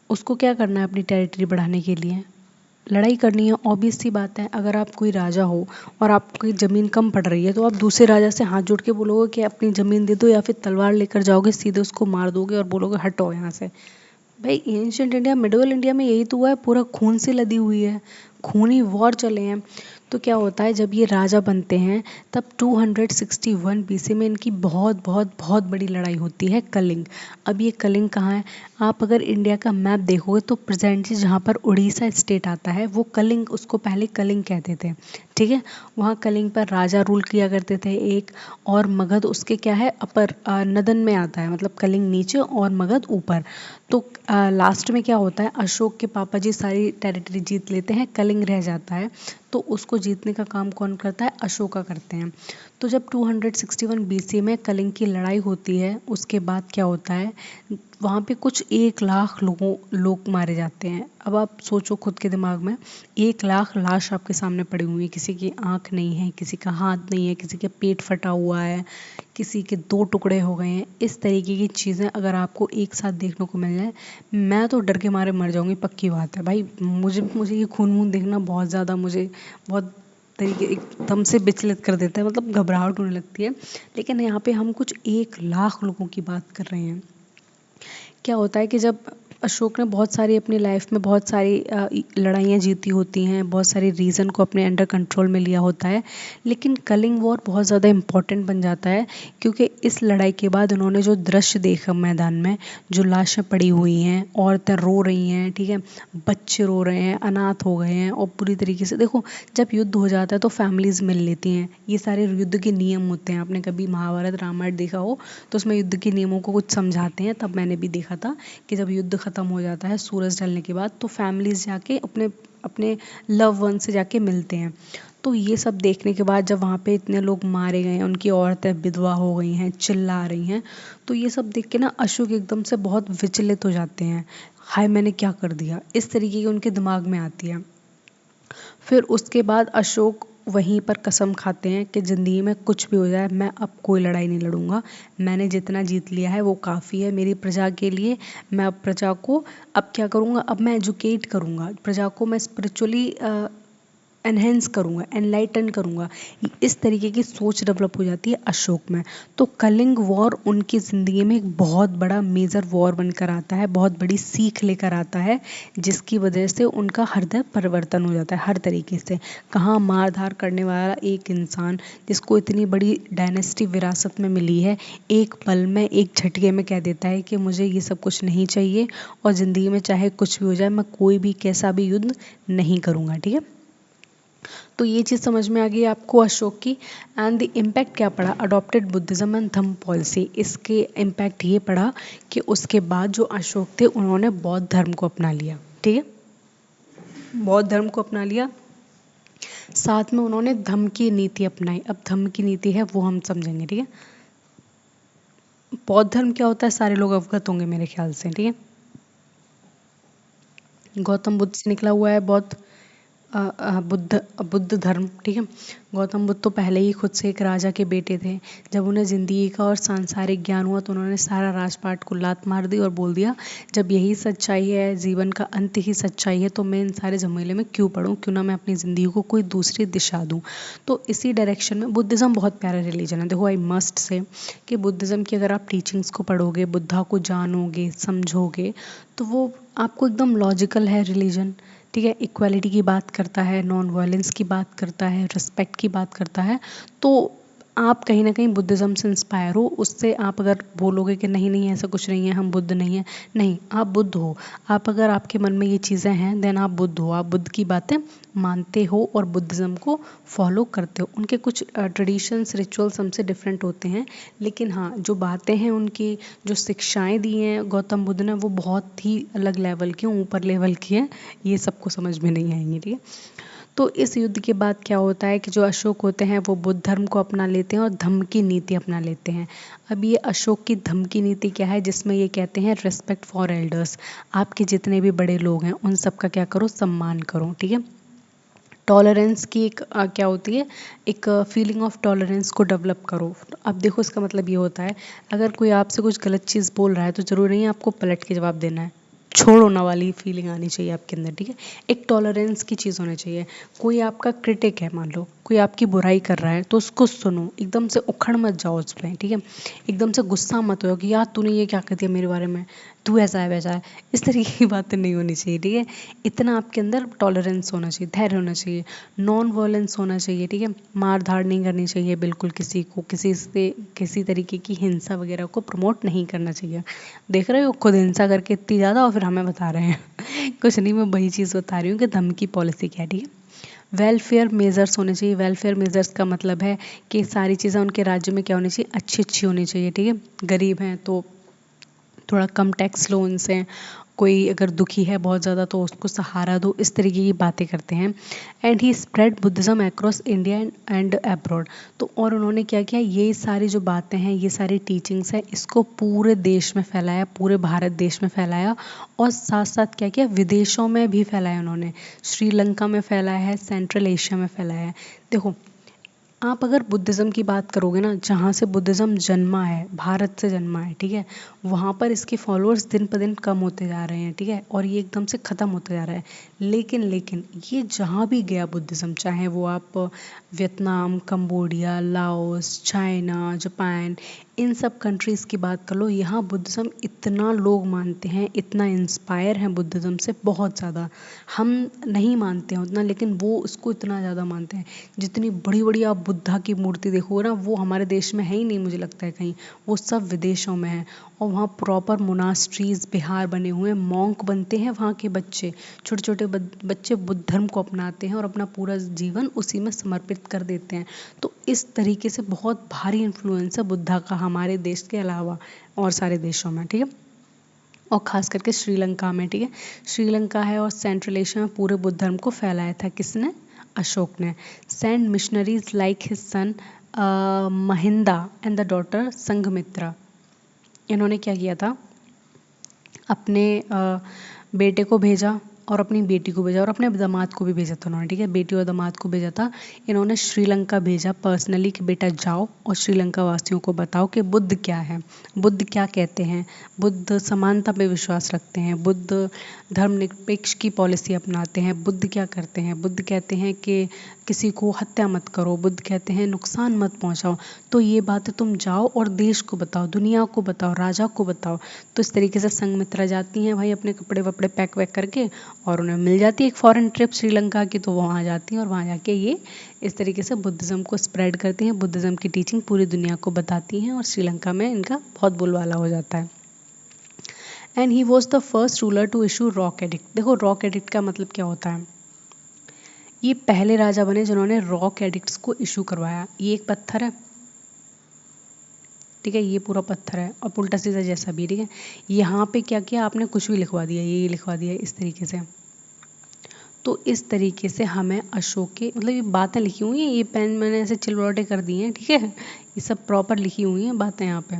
उसको क्या करना है अपनी टेरिटरी बढ़ाने के लिए, लड़ाई करनी है। ऑब्वियस सी बात है, अगर आप कोई राजा हो और आपकी ज़मीन कम पड़ रही है तो आप दूसरे राजा से हाथ जोड़ के बोलोगे कि अपनी ज़मीन दे दो, या फिर तलवार लेकर जाओगे सीधे उसको मार दोगे और बोलोगे हटो यहाँ से। भाई एंशिएंट इंडिया, मिडिवल इंडिया में यही तो हुआ है, पूरा खून से लदी हुई है, खूनी वॉर चले हैं। तो क्या होता है, जब ये राजा बनते हैं तब 261 बीसी में इनकी बहुत बहुत बहुत बड़ी लड़ाई होती है कलिंग। अब ये कलिंग कहाँ है, आप अगर इंडिया का मैप देखोगे तो प्रेजेंटली जहाँ पर उड़ीसा स्टेट आता है वो कलिंग, उसको पहले कलिंग कहते थे, ठीक है। वहाँ कलिंग पर राजा रूल किया करते थे एक, और मगध उसके क्या है अपर नदन में आता है, मतलब कलिंग नीचे और मगध ऊपर। तो लास्ट में क्या होता है, अशोक के पापा जी सारी टेरिटरी जीत लेते हैं, कलिंग रह जाता है। तो उसको जीतने का काम कौन करता है, अशोका करते हैं। तो जब 261 बीसी में कलिंग की लड़ाई होती है, उसके बाद क्या होता है, वहाँ पे कुछ 1 लाख लोग मारे जाते हैं। अब आप सोचो खुद के दिमाग में, 1 लाख लाश आपके सामने पड़ी हुई है, किसी की आंख नहीं है, किसी का हाथ नहीं है, किसी के पेट फटा हुआ है, किसी के 2 टुकड़े हो गए हैं। इस तरीके की चीज़ें अगर आपको एक साथ देखने को मिल जाए, मैं तो डर के मारे मर जाऊंगी, पक्की बात है भाई। मुझे मुझे ये खून वून देखना बहुत ज़्यादा, मुझे बहुत तरीके एकदम से विचलित कर देता है, मतलब घबराहट होने लगती है। लेकिन यहाँ पे हम कुछ 1 लाख लोगों की बात कर रहे हैं। क्या होता है कि जब अशोक ने बहुत सारी अपनी लाइफ में बहुत सारी लड़ाइयाँ जीती होती हैं, बहुत सारी रीजन को अपने अंडर कंट्रोल में लिया होता है, लेकिन कलिंग वॉर बहुत ज़्यादा इम्पोर्टेंट बन जाता है, क्योंकि इस लड़ाई के बाद उन्होंने जो दृश्य देखा मैदान में, जो लाशें पड़ी हुई हैं, औरतें रो रही हैं, ठीक है, बच्चे रो रहे हैं, अनाथ हो गए हैं, और पूरी तरीके से देखो, जब युद्ध हो जाता है तो फैमिलीज़ मिल लेती हैं। ये सारे युद्ध के नियम होते हैं, आपने कभी महाभारत रामायण देखा हो तो उसमें युद्ध के नियमों को कुछ समझाते हैं, तब मैंने भी देखा था कि जब युद्ध ख़त्म हो जाता है सूरज ढलने के बाद, तो फैमिलीज जाके अपने अपने लव वन से जाके मिलते हैं। तो ये सब देखने के बाद जब वहाँ पे इतने लोग मारे गए हैं, उनकी औरतें विधवा हो गई हैं, चिल्ला रही हैं, तो ये सब देख के ना अशोक एकदम से बहुत विचलित हो जाते हैं। हाय मैंने क्या कर दिया, इस तरीके की उनके दिमाग में आती है। फिर उसके बाद अशोक वहीं पर कसम खाते हैं कि ज़िंदगी में कुछ भी हो जाए मैं अब कोई लड़ाई नहीं लड़ूंगा, मैंने जितना जीत लिया है वो काफ़ी है मेरी प्रजा के लिए। मैं अब प्रजा को अब क्या करूँगा, अब मैं एजुकेट करूँगा प्रजा को, मैं स्पिरिचुअली एनहेंस करूँगा, एनलाइटन करूँगा। इस तरीके की सोच डेवलप हो जाती है अशोक में। तो कलिंग वॉर उनकी ज़िंदगी में एक बहुत बड़ा मेजर वॉर बनकर आता है, बहुत बड़ी सीख लेकर आता है, जिसकी वजह से उनका हृदय परिवर्तन हो जाता है हर तरीके से। कहाँ मार धार करने वाला एक इंसान, जिसको इतनी बड़ी डायनेस्टी विरासत में मिली है, एक पल में एक झटके में कह देता है कि मुझे ये सब कुछ नहीं चाहिए, और ज़िंदगी में चाहे कुछ भी हो जाए मैं कोई भी कैसा भी युद्ध नहीं करूँगा, ठीक है। तो ये चीज़ समझ में आ गई आपको अशोक की। एंड द इम्पैक्ट क्या पड़ा, adopted Buddhism and Dhamma policy. इसके इम्पैक्ट ये पड़ा कि उसके बाद जो अशोक थे उन्होंने बौद्ध धर्म को अपना लिया, ठीक है, बौद्ध धर्म को अपना लिया। साथ में उन्होंने धम्म की नीति अपनाई। अब धम्म की नीति है वो हम समझेंगे, ठीक है। बौद्ध धर्म क्या होता है सारे लोग अवगत होंगे मेरे ख्याल से, ठीक है। गौतम बुद्ध से निकला हुआ है बौद्ध बुद्ध धर्म, ठीक है। गौतम बुद्ध तो पहले ही खुद से एक राजा के बेटे थे। जब उन्हें ज़िंदगी का और सांसारिक ज्ञान हुआ तो उन्होंने सारा राजपाट को लात मार दी और बोल दिया जब यही सच्चाई है, जीवन का अंत ही सच्चाई है, तो मैं इन सारे झमेले में क्यों पढूं, क्यों ना मैं अपनी ज़िंदगी को कोई दूसरी दिशा दूं। तो इसी डायरेक्शन में बुद्धिज़्म बहुत प्यारा रिलीजन है। देखो आई मस्ट से कि बुद्धिज़्म की अगर आप टीचिंग्स को पढ़ोगे, बुद्धा को जानोगे, समझोगे, तो वो आपको एकदम लॉजिकल है रिलीजन, ठीक है। इक्वालिटी की बात करता है, नॉन वायलेंस की बात करता है, रिस्पेक्ट की बात करता है। तो आप कहीं ना कहीं बुद्धिज़्म से इंस्पायर हो। उससे आप अगर बोलोगे कि नहीं नहीं ऐसा कुछ नहीं है, हम बुद्ध नहीं हैं, नहीं, आप बुद्ध हो। आप अगर आपके मन में ये चीज़ें हैं देन आप बुद्ध हो, आप बुद्ध की बातें मानते हो और बुद्धिज़्म को फॉलो करते हो। उनके कुछ ट्रेडिशंस रिचुअल्स हमसे डिफरेंट होते हैं, लेकिन हाँ जो बातें हैं उनकी, जो शिक्षाएं दी हैं गौतम बुद्ध ने, वो बहुत ही अलग लेवल की, ऊपर लेवल की है। ये सबको समझ में नहीं आएंगी, ठीक है। तो इस युद्ध के बाद क्या होता है कि जो अशोक होते हैं वो बुद्ध धर्म को अपना लेते हैं और धम्म की नीति अपना लेते हैं। अब ये अशोक की धम्म की नीति क्या है, जिसमें ये कहते हैं रिस्पेक्ट फॉर एल्डर्स। आपके जितने भी बड़े लोग हैं उन सब का क्या करो, सम्मान करो, ठीक है। टॉलरेंस की एक क्या होती है, एक फीलिंग ऑफ टॉलरेंस को डेवलप करो। अब देखो इसका मतलब ये होता है, अगर कोई आपसे कुछ गलत चीज़ बोल रहा है तो ज़रूरी नहीं है आपको पलट के जवाब देना है, छोड़ो ना वाली फीलिंग आनी चाहिए आपके अंदर, ठीक है। एक टॉलरेंस की चीज़ होनी चाहिए। कोई आपका क्रिटिक है मान लो, कोई आपकी बुराई कर रहा है तो उसको सुनो, एकदम से उखड़ मत जाओ उस पर, ठीक है। एकदम से गुस्सा मत हो कि यार तूने ये क्या कर दिया मेरे बारे में, तू ऐसा है वैसा है, इस तरीके की बातें नहीं होनी चाहिए, ठीक है। इतना आपके अंदर टॉलरेंस होना चाहिए, धैर्य होना चाहिए, नॉन वायलेंस होना चाहिए, ठीक है। मार धाड़ नहीं करनी चाहिए बिल्कुल, किसी को किसी से किसी तरीके की हिंसा वगैरह को प्रमोट नहीं करना चाहिए। देख रहे हो, खुद हिंसा करके इतनी ज़्यादा और फिर हमें बता रहे हैं कुछ नहीं, मैं वही चीज़ बता रही हूँ कि धमकी पॉलिसी क्या है, ठीक है। वेलफेयर मेजर्स होने चाहिए। वेलफेयर मेजर्स का मतलब है कि सारी चीज़ें उनके राज्य में क्या होनी चाहिए, अच्छी अच्छी होनी चाहिए, ठीक है। गरीब हैं तो थोड़ा कम टैक्स लो उनसे, कोई अगर दुखी है बहुत ज़्यादा तो उसको सहारा दो, इस तरीके की बातें करते हैं। And he spread Buddhism across India and abroad. तो और उन्होंने क्या किया, ये सारी जो बातें हैं, ये सारी टीचिंग्स हैं, इसको पूरे देश में फैलाया, पूरे भारत देश में फैलाया, और साथ साथ क्या किया, विदेशों में भी फैलाया उन्होंने। श्रीलंका में फैलाया है, सेंट्रल एशिया में फैलाया है। देखो, आप अगर बुद्धिज़्म की बात करोगे ना, जहाँ से बुद्धिज़्म जन्मा है, भारत से जन्मा है, ठीक है, वहाँ पर इसके फॉलोअर्स दिन पर दिन कम होते जा रहे हैं, ठीक है, और ये एकदम से ख़त्म होते जा रहा है। लेकिन ये जहाँ भी गया बुद्धिज़्म, चाहे वो आप Vietnam, Cambodia, Laos, China, Japan, इन सब कंट्रीज़ की बात कर लो, यहाँ बुद्धिज़्म इतना लोग मानते हैं, इतना इंस्पायर हैं बुद्धिज़्म से, बहुत ज़्यादा। हम नहीं मानते हैं उतना, लेकिन वो उसको इतना ज़्यादा मानते हैं। जितनी बड़ी बड़ी आप बुद्धा की मूर्ति देखोगे ना, वो हमारे देश में है ही नहीं, मुझे लगता है कहीं, वो सब विदेशों में है। और वहाँ प्रॉपर मोनास्ट्रीज, बिहार बने हुए हैं, मॉन्क बनते हैं वहाँ के बच्चे, छोटे छोटे बच्चे बुद्ध धर्म को अपनाते हैं और अपना पूरा जीवन उसी में समर्पित कर देते हैं। तो इस तरीके से बहुत भारी इन्फ्लुएंस है बुद्धा का हमारे देश के अलावा और सारे देशों में, ठीक है, और ख़ास करके श्रीलंका में, ठीक है। श्रीलंका है और सेंट्रल एशिया में पूरे बुद्ध धर्म को फैलाया था किसने, अशोक ने। Send missionaries like his son Mahinda and the daughter Sanghamitra. इन्होंने क्या किया था, अपने बेटे को भेजा और अपनी बेटी को भेजा और अपने दामाद को भी भेजा था उन्होंने, ठीक है, बेटी और दामाद को भेजा था। इन्होंने श्रीलंका भेजा पर्सनली कि बेटा जाओ और श्रीलंका वासियों को बताओ कि बुद्ध क्या है, बुद्ध क्या कहते हैं, बुद्ध समानता पे विश्वास रखते हैं, बुद्ध धर्मनिरपेक्ष की पॉलिसी अपनाते हैं, बुद्ध क्या करते हैं, बुद्ध कहते हैं कि किसी को हत्या मत करो, बुद्ध कहते हैं नुकसान मत पहुंचाओ। तो ये बातें तुम जाओ और देश को बताओ, दुनिया को बताओ, राजा को बताओ। तो इस तरीके से संघमित्रा जाती हैं भाई अपने कपड़े वपड़े पैक वैक करके, और उन्हें मिल जाती है एक फॉरेन ट्रिप श्रीलंका की, तो वो वहाँ जाती हैं और वहाँ जाके ये इस तरीके से बुद्धिज़्म को स्प्रेड करती हैं, बुद्धिज़्म की टीचिंग पूरी दुनिया को बताती हैं, और श्रीलंका में इनका बहुत बोलबाला हो जाता है। And he was the first ruler to issue rock edict. देखो, रॉक एडिक्ट का मतलब क्या होता है, ये पहले राजा बने जिन्होंने रॉक एडिक्ट्स को इशू करवाया। ये एक पत्थर है, ठीक है, ये पूरा पत्थर है और उल्टा सीधा जैसा भी, ठीक है। यहाँ पे क्या किया आपने, कुछ भी लिखवा दिया, ये लिखवा दिया इस तरीके से। तो इस तरीके से हमें अशोक के, मतलब ये बातें लिखी हुई हैं, ये पेन मैंने ऐसे चिलवटे कर दिए हैं, ठीक है, ये सब प्रॉपर लिखी हुई हैं बातें यहाँ पे।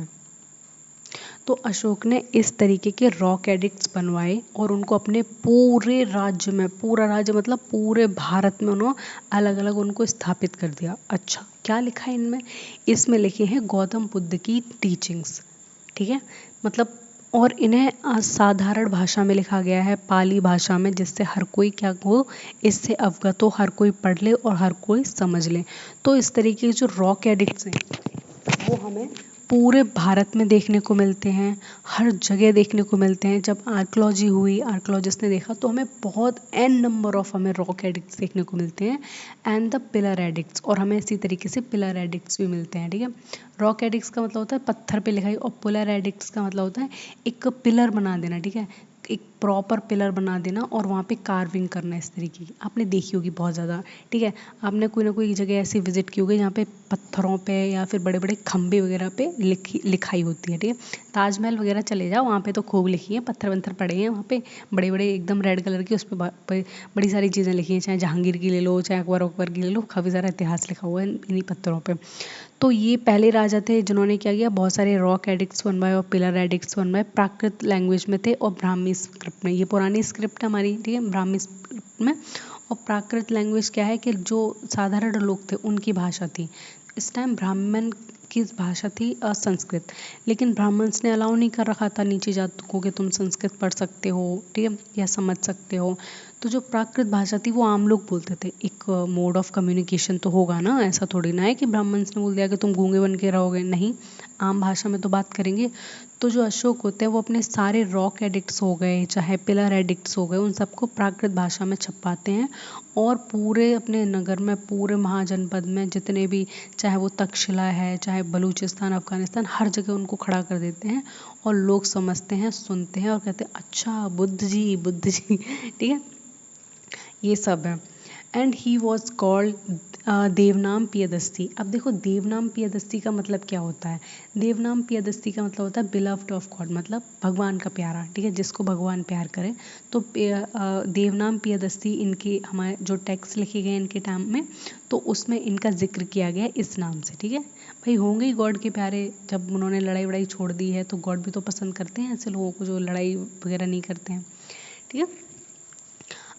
तो अशोक ने इस तरीके के रॉक एडिक्ट्स बनवाए और उनको अपने पूरे राज्य में, पूरा राज्य मतलब पूरे भारत में उन्होंने अलग अलग उनको स्थापित कर दिया। अच्छा, क्या लिखा है इनमें, इसमें लिखे हैं गौतम बुद्ध की टीचिंग्स, ठीक है, मतलब, और इन्हें साधारण भाषा में लिखा गया है, पाली भाषा में, जिससे हर कोई क्या हो, इससे अवगत हो, हर कोई पढ़ ले और हर कोई समझ ले। तो इस तरीके के जो रॉक एडिक्ट्स हैं वो हमें पूरे भारत में देखने को मिलते हैं, हर जगह देखने को मिलते हैं। जब आर्कोलॉजी हुई, आर्कोलॉजिस्ट ने देखा तो हमें बहुत एन नंबर ऑफ हमें रॉक एडिक्ट्स देखने को मिलते हैं, एंड द पिलर एडिक्ट्स, और हमें इसी तरीके से पिलर एडिक्ट्स भी मिलते हैं, ठीक है। रॉक एडिक्ट्स का मतलब होता है पत्थर पे लिखाई, और पिलर एडिक्ट्स का मतलब होता है एक पिलर बना देना, ठीक है, एक प्रॉपर पिलर बना देना और वहाँ पे कार्विंग करना, इस तरीके की आपने देखी होगी बहुत ज़्यादा, ठीक है। आपने कोई ना कोई जगह ऐसी विजिट की होगी जहाँ पे पत्थरों पे या फिर बड़े बड़े खंबे वगैरह पे लिखाई होती है, ठीक है। ताजमहल वगैरह चले जाओ, वहाँ पे तो खूब लिखी है, पत्थर वत्थर पड़े हैं वहाँ पे, बड़े बड़े एकदम रेड कलर की, उस पर बड़ी सारी चीज़ें लिखी हैं, चाहे जहांगीर की ले लो, चाहे अकबर अकबर की ले लो, काफ़ी सारा इतिहास लिखा हुआ है इन्हीं पत्थरों पर। तो ये पहले राजा थे जिन्होंने क्या किया, बहुत सारे रॉक एडिक्ट्स बनवाए और पिलर एडिक्ट्स बनवाए, प्राकृत लैंग्वेज में थे और ब्राह्मी स्क्रिप्ट में। ये पुरानी स्क्रिप्ट है हमारी, ठीक है, ब्राह्मी स्क्रिप्ट में। और प्राकृत लैंग्वेज क्या है कि जो साधारण लोग थे उनकी भाषा थी। इस टाइम ब्राह्मण उसकी भाषा थी संस्कृत, लेकिन ब्राह्मण्स ने अलाउ नहीं कर रखा था नीची जातों को कि तुम संस्कृत पढ़ सकते हो, ठीक है, या समझ सकते हो। तो जो प्राकृत भाषा थी वो आम लोग बोलते थे। एक मोड ऑफ कम्युनिकेशन तो होगा ना, ऐसा थोड़ी ना है कि ब्राह्मण्स ने बोल दिया कि तुम गूंगे बन के रहोगे, नहीं, आम भाषा में तो बात करेंगे। तो जो अशोक होते हैं वो अपने सारे रॉक एडिक्ट्स हो गए, चाहे पिलर एडिक्ट्स हो गए, उन सबको प्राकृत भाषा में छपवाते हैं और पूरे अपने नगर में, पूरे महाजनपद में जितने भी, चाहे वो तक्षशिला है, चाहे बलूचिस्तान, अफगानिस्तान, हर जगह उनको खड़ा कर देते हैं और लोग समझते हैं, सुनते हैं और कहते हैं अच्छा बुद्ध जी, बुद्ध जी। ठीक है, ये सब है। And he was called देवनाम पियदस्ती। अब देखो देवनाम पियदस्ती का मतलब क्या होता है। देवनाम पियदस्ती का मतलब होता है बिलव्ड ऑफ गॉड, मतलब भगवान का प्यारा, ठीक है, जिसको भगवान प्यार करे। तो देवनाम पियदस्ती इनके, हमारे जो टेक्स्ट लिखे गए इनके टाइम में, तो उसमें इनका जिक्र किया गया इस नाम से, ठीक है। भाई होंगे ही गॉड के प्यारे, जब उन्होंने लड़ाई वड़ाई छोड़ दी है तो गॉड भी तो पसंद करते हैं ऐसे लोगों को जो लड़ाई वगैरह नहीं करते हैं, ठीक है।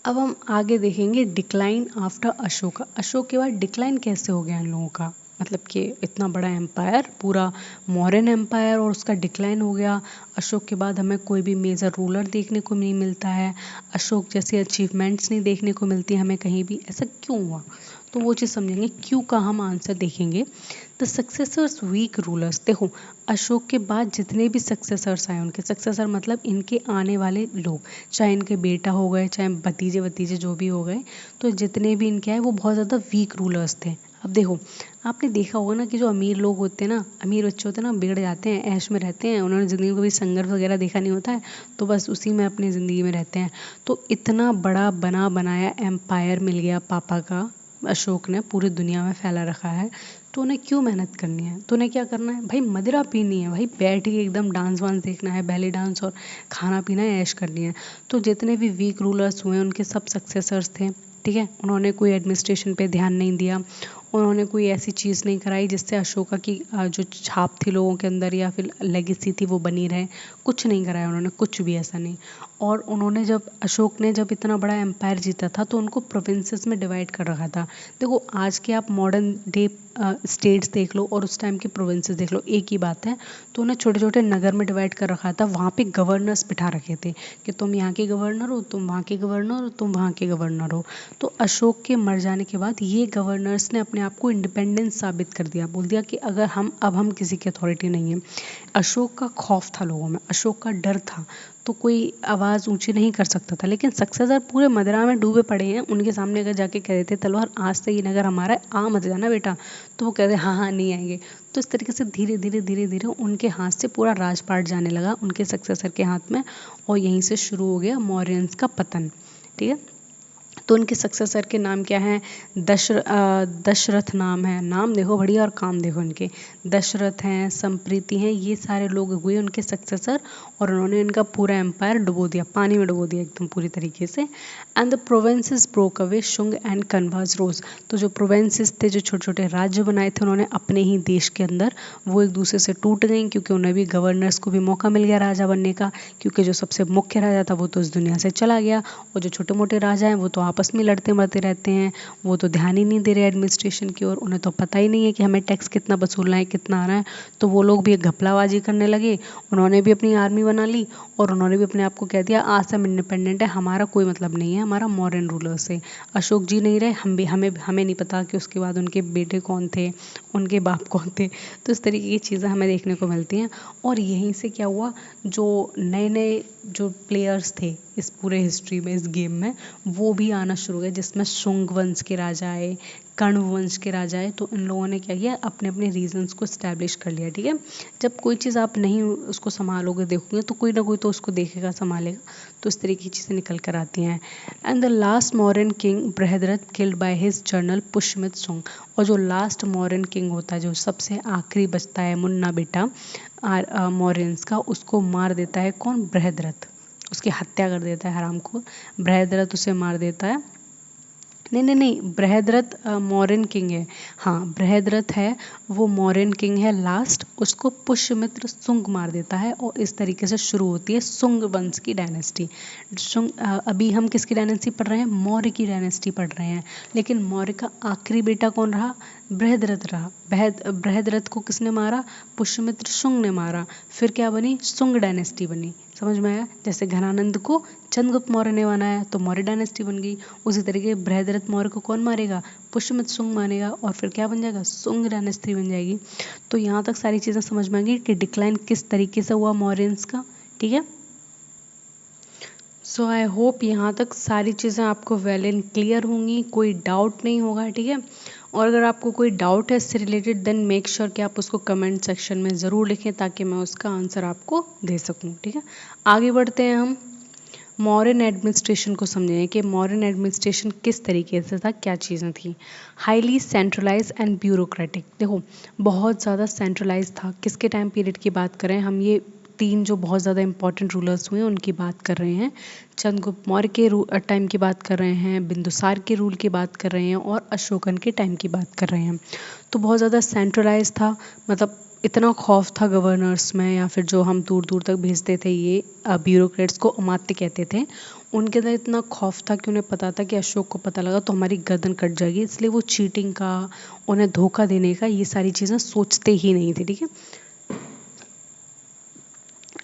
अब हम आगे देखेंगे डिक्लाइन आफ्टर अशोक। अशोक के बाद डिक्लाइन कैसे हो गया इन लोगों का, मतलब कि इतना बड़ा एम्पायर, पूरा मौर्यन एम्पायर, और उसका डिक्लाइन हो गया। अशोक के बाद हमें कोई भी मेजर रूलर देखने को नहीं मिलता है, अशोक जैसी अचीवमेंट्स नहीं देखने को मिलती हमें कहीं भी, ऐसा क्यों हुआ। तो वो चीज़ समझेंगे, क्यों का हम आंसर देखेंगे। द सक्सेसर्स वीक रूलर्स, देखो अशोक के बाद जितने भी सक्सेसर्स आए, उनके सक्सेसर मतलब इनके आने वाले लोग, चाहे इनके बेटा हो गए, चाहे भतीजे भतीजे जो भी हो गए, तो जितने भी इनके आए वो बहुत ज़्यादा वीक रूलर्स थे। अब देखो आपने देखा होगा ना कि जो अमीर लोग होते हैं ना, अमीर बच्चे होते हैं ना, बिगड़ जाते हैं, ऐश में रहते हैं, उन्होंने ज़िंदगी को भी संघर्ष वगैरह देखा नहीं होता है, तो बस उसी में अपनी ज़िंदगी में रहते हैं। तो इतना बड़ा बना बनाया एम्पायर मिल गया पापा का, अशोक ने पूरी दुनिया में फैला रखा है, तो उन्हें क्यों मेहनत करनी है, तो उन्हें क्या करना है भाई, मदिरा पीनी है भाई, बैठ के एकदम डांस वांस देखना है, बैली डांस, और खाना पीना है, ऐश करनी है। तो जितने भी वीक रूलर्स हुए उनके सब सक्सेसर्स थे, ठीक है, उन्होंने कोई एडमिनिस्ट्रेशन पे ध्यान नहीं दिया, उन्होंने कोई ऐसी चीज़ नहीं कराई जिससे अशोका की जो छाप थी लोगों के अंदर या फिर लेगेसी थी वो बनी रहे, कुछ नहीं कराया उन्होंने, कुछ भी ऐसा नहीं। और उन्होंने जब, अशोक ने जब इतना बड़ा एम्पायर जीता था तो उनको प्रोविंसेस में डिवाइड कर रखा था। देखो आज के आप मॉडर्न डे स्टेट्स देख लो और उस टाइम के प्रोविंसेस देख लो, एक ही बात है। तो उन्हें छोटे छोटे नगर में डिवाइड कर रखा था, वहाँ पे गवर्नर्स बिठा रखे थे कि तुम यहाँ के गवर्नर हो, तुम वहाँ के गवर्नर हो, तुम वहाँ के गवर्नर हो। तो अशोक के मर जाने के बाद ये गवर्नर्स ने अपने आप को इंडिपेंडेंस साबित कर दिया, बोल दिया कि अगर हम किसी की अथॉरिटी नहीं है। अशोक का खौफ था लोगों में, अशोक का डर था, तो कोई आवाज़ ऊंची नहीं कर सकता था। लेकिन सक्सेसर पूरे मदिरा में डूबे पड़े हैं, उनके सामने अगर जाके कह देते तलवार आज से ये नगर हमारा है, आ मत जाना बेटा, तो वो कहते हाँ हाँ नहीं आएंगे। तो इस तरीके से धीरे धीरे धीरे धीरे उनके हाथ से पूरा राजपाट जाने लगा उनके सक्सेसर के हाथ में, और यहीं से शुरू हो गया मौर्यंस का पतन, ठीक है। तो उनके सक्सेसर के नाम क्या हैं, दशरथ नाम है, नाम देखो बढ़िया और काम देखो इनके, दशरथ हैं, संप्रीति हैं, ये सारे लोग हुए उनके सक्सेसर, और उन्होंने इनका पूरा एम्पायर डुबो दिया, पानी में डुबो दिया एकदम पूरी तरीके से। And the provinces broke away, Shunga and Kanvas rose. तो जो प्रोविंसेस थे, जो छोटे छोटे राज्य बनाए थे उन्होंने अपने ही देश के अंदर, वो एक दूसरे से टूट गई, क्योंकि उन्हें भी गवर्नर्स को भी मौका मिल गया राजा बनने का, क्योंकि जो सबसे मुख्य राजा था वो तो इस दुनिया से चला गया, और जो छोटे मोटे राजा हैं वो तो आपस में लड़ते मरते रहते हैं, वो तो ध्यान ही नहीं दे रहे एडमिनिस्ट्रेशन की ओर, उन्हें तो पता ही नहीं है कि हमें टैक्स कितना वसूलना है, कितना आना है। तो वो लोग भी एक घपलाबाजी करने लगे, उन्होंने भी अपनी आर्मी बना ली, और उन्होंने भी अपने आप को कह दिया आज से हम इंडिपेंडेंट है, हमारा कोई मतलब नहीं है हमारा मॉडर्न रूलर से। अशोक जी नहीं रहे, हम भी, हमें नहीं पता कि उसके बाद उनके बेटे कौन थे, उनके बाप कौन थे। तो इस तरीके की चीज़ें हमें देखने को मिलती हैं। और यहीं से क्या हुआ, जो नए नए जो प्लेयर्स थे इस पूरे हिस्ट्री में, इस गेम में, वो भी आना शुरू हुए, जिसमें शुंग वंश के राजा आए, कण्व वंश के राजा आए। तो इन लोगों ने क्या किया, अपने अपने रीजन्स को इस्टेब्लिश कर लिया, ठीक है। जब कोई चीज़ आप नहीं उसको संभालोगे, देखोगे, तो कोई ना कोई तो उसको देखेगा, संभालेगा। तो इस तरीके की चीज़ें निकल कर आती हैं। And the last Mauryan king Brihadratha killed by his general Pushyamitra Sunga. और जो लास्ट मौर्यन किंग होता है, जो सबसे आखिरी बचता है मुन्ना बेटा मौर्यंस का, उसको मार देता है कौन, बृहद्रथ, उसकी हत्या कर देता है हराम को, बृहद्रथ उसे मार देता है। नहीं, बृहद्रथ मौर्यन किंग है। हाँ, बृहद्रथ है, वो मौर्यन किंग है लास्ट, उसको पुष्यमित्र शुंग मार देता है और इस तरीके से शुरू होती है शुंग वंश की डायनेस्टी। अभी हम किसकी डायनेस्टी पढ़ रहे हैं? मौर्य की डायनेस्टी पढ़ रहे हैं। लेकिन मौर्य का आखिरी बेटा कौन रहा? बृहद्रथ रहा। बृहद्रथ को किसने मारा? पुष्यमित्र शुंग ने मारा। फिर क्या बनी? शुंग डायनेस्टी बनी। समझ में आया? जैसे घनानंद को चंद्रगुप्त मौर्य ने बनाया तो मौर्य डायनेस्टी बन गई। उसी तरीके बृहद्रथ मौर्य को कौन मारेगा? पुष्यमित्र शुंग मारेगा और फिर क्या बन जाएगा? शुंग डायनेस्टी बन जाएगी। तो यहाँ तक सारी चीज़ें समझ में आ गई कि डिक्लाइन किस तरीके से हुआ मौर्यंस का। ठीक है, सो आई होप यहाँ तक सारी चीज़ें आपको वेल एंड क्लियर होंगी, कोई डाउट नहीं होगा। ठीक है, और अगर आपको कोई डाउट है इससे रिलेटेड देन मेक श्योर कि आप उसको कमेंट सेक्शन में ज़रूर लिखें ताकि मैं उसका आंसर आपको दे सकूं। ठीक है, आगे बढ़ते हैं हम मॉडर्न एडमिनिस्ट्रेशन को समझें कि मॉडर्न एडमिनिस्ट्रेशन किस तरीके से था, क्या चीज़ें थी। Highly centralise and bureaucratic. देखो, बहुत ज़्यादा सेंट्रलाइज था। किसके टाइम पीरियड की बात करें हम? ये तीन जो बहुत ज़्यादा इंपॉर्टेंट रूलर्स हुए उनकी बात कर रहे हैं। चंद्रगुप्त मौर्य के टाइम की बात कर रहे हैं, बिंदुसार के रूल की बात कर रहे हैं और अशोकन के टाइम की बात कर रहे हैं। तो बहुत ज़्यादा सेंट्रलाइज था, मतलब इतना खौफ था गवर्नर्स में या फिर जो हम दूर दूर तक भेजते थे, ये ब्यूरोक्रेट्स को अमात्य कहते थे, उनके अंदर इतना खौफ था कि उन्हें पता था कि अशोक को पता लगा तो हमारी गर्दन कट जाएगी, इसलिए वो चीटिंग का, उन्हें धोखा देने का, ये सारी चीज़ें सोचते ही नहीं थे। ठीक है,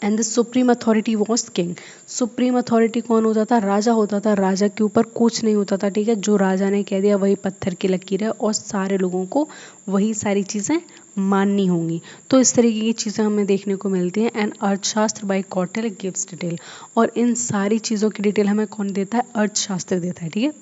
and the supreme authority was king. Supreme authority कौन होता था? राजा होता था। राजा के ऊपर कुछ नहीं होता था। ठीक है, जो राजा ने कह दिया वही पत्थर की लकीर है और सारे लोगों को वही सारी चीज़ें माननी होंगी। तो इस तरीके की चीज़ें हमें देखने को मिलती हैं। एंड अर्थशास्त्र बाय कौटिल्य गिव्स डिटेल, और इन सारी चीज़ों की डिटेल हमें कौन देता है? अर्थशास्त्र देता है। ठीक है,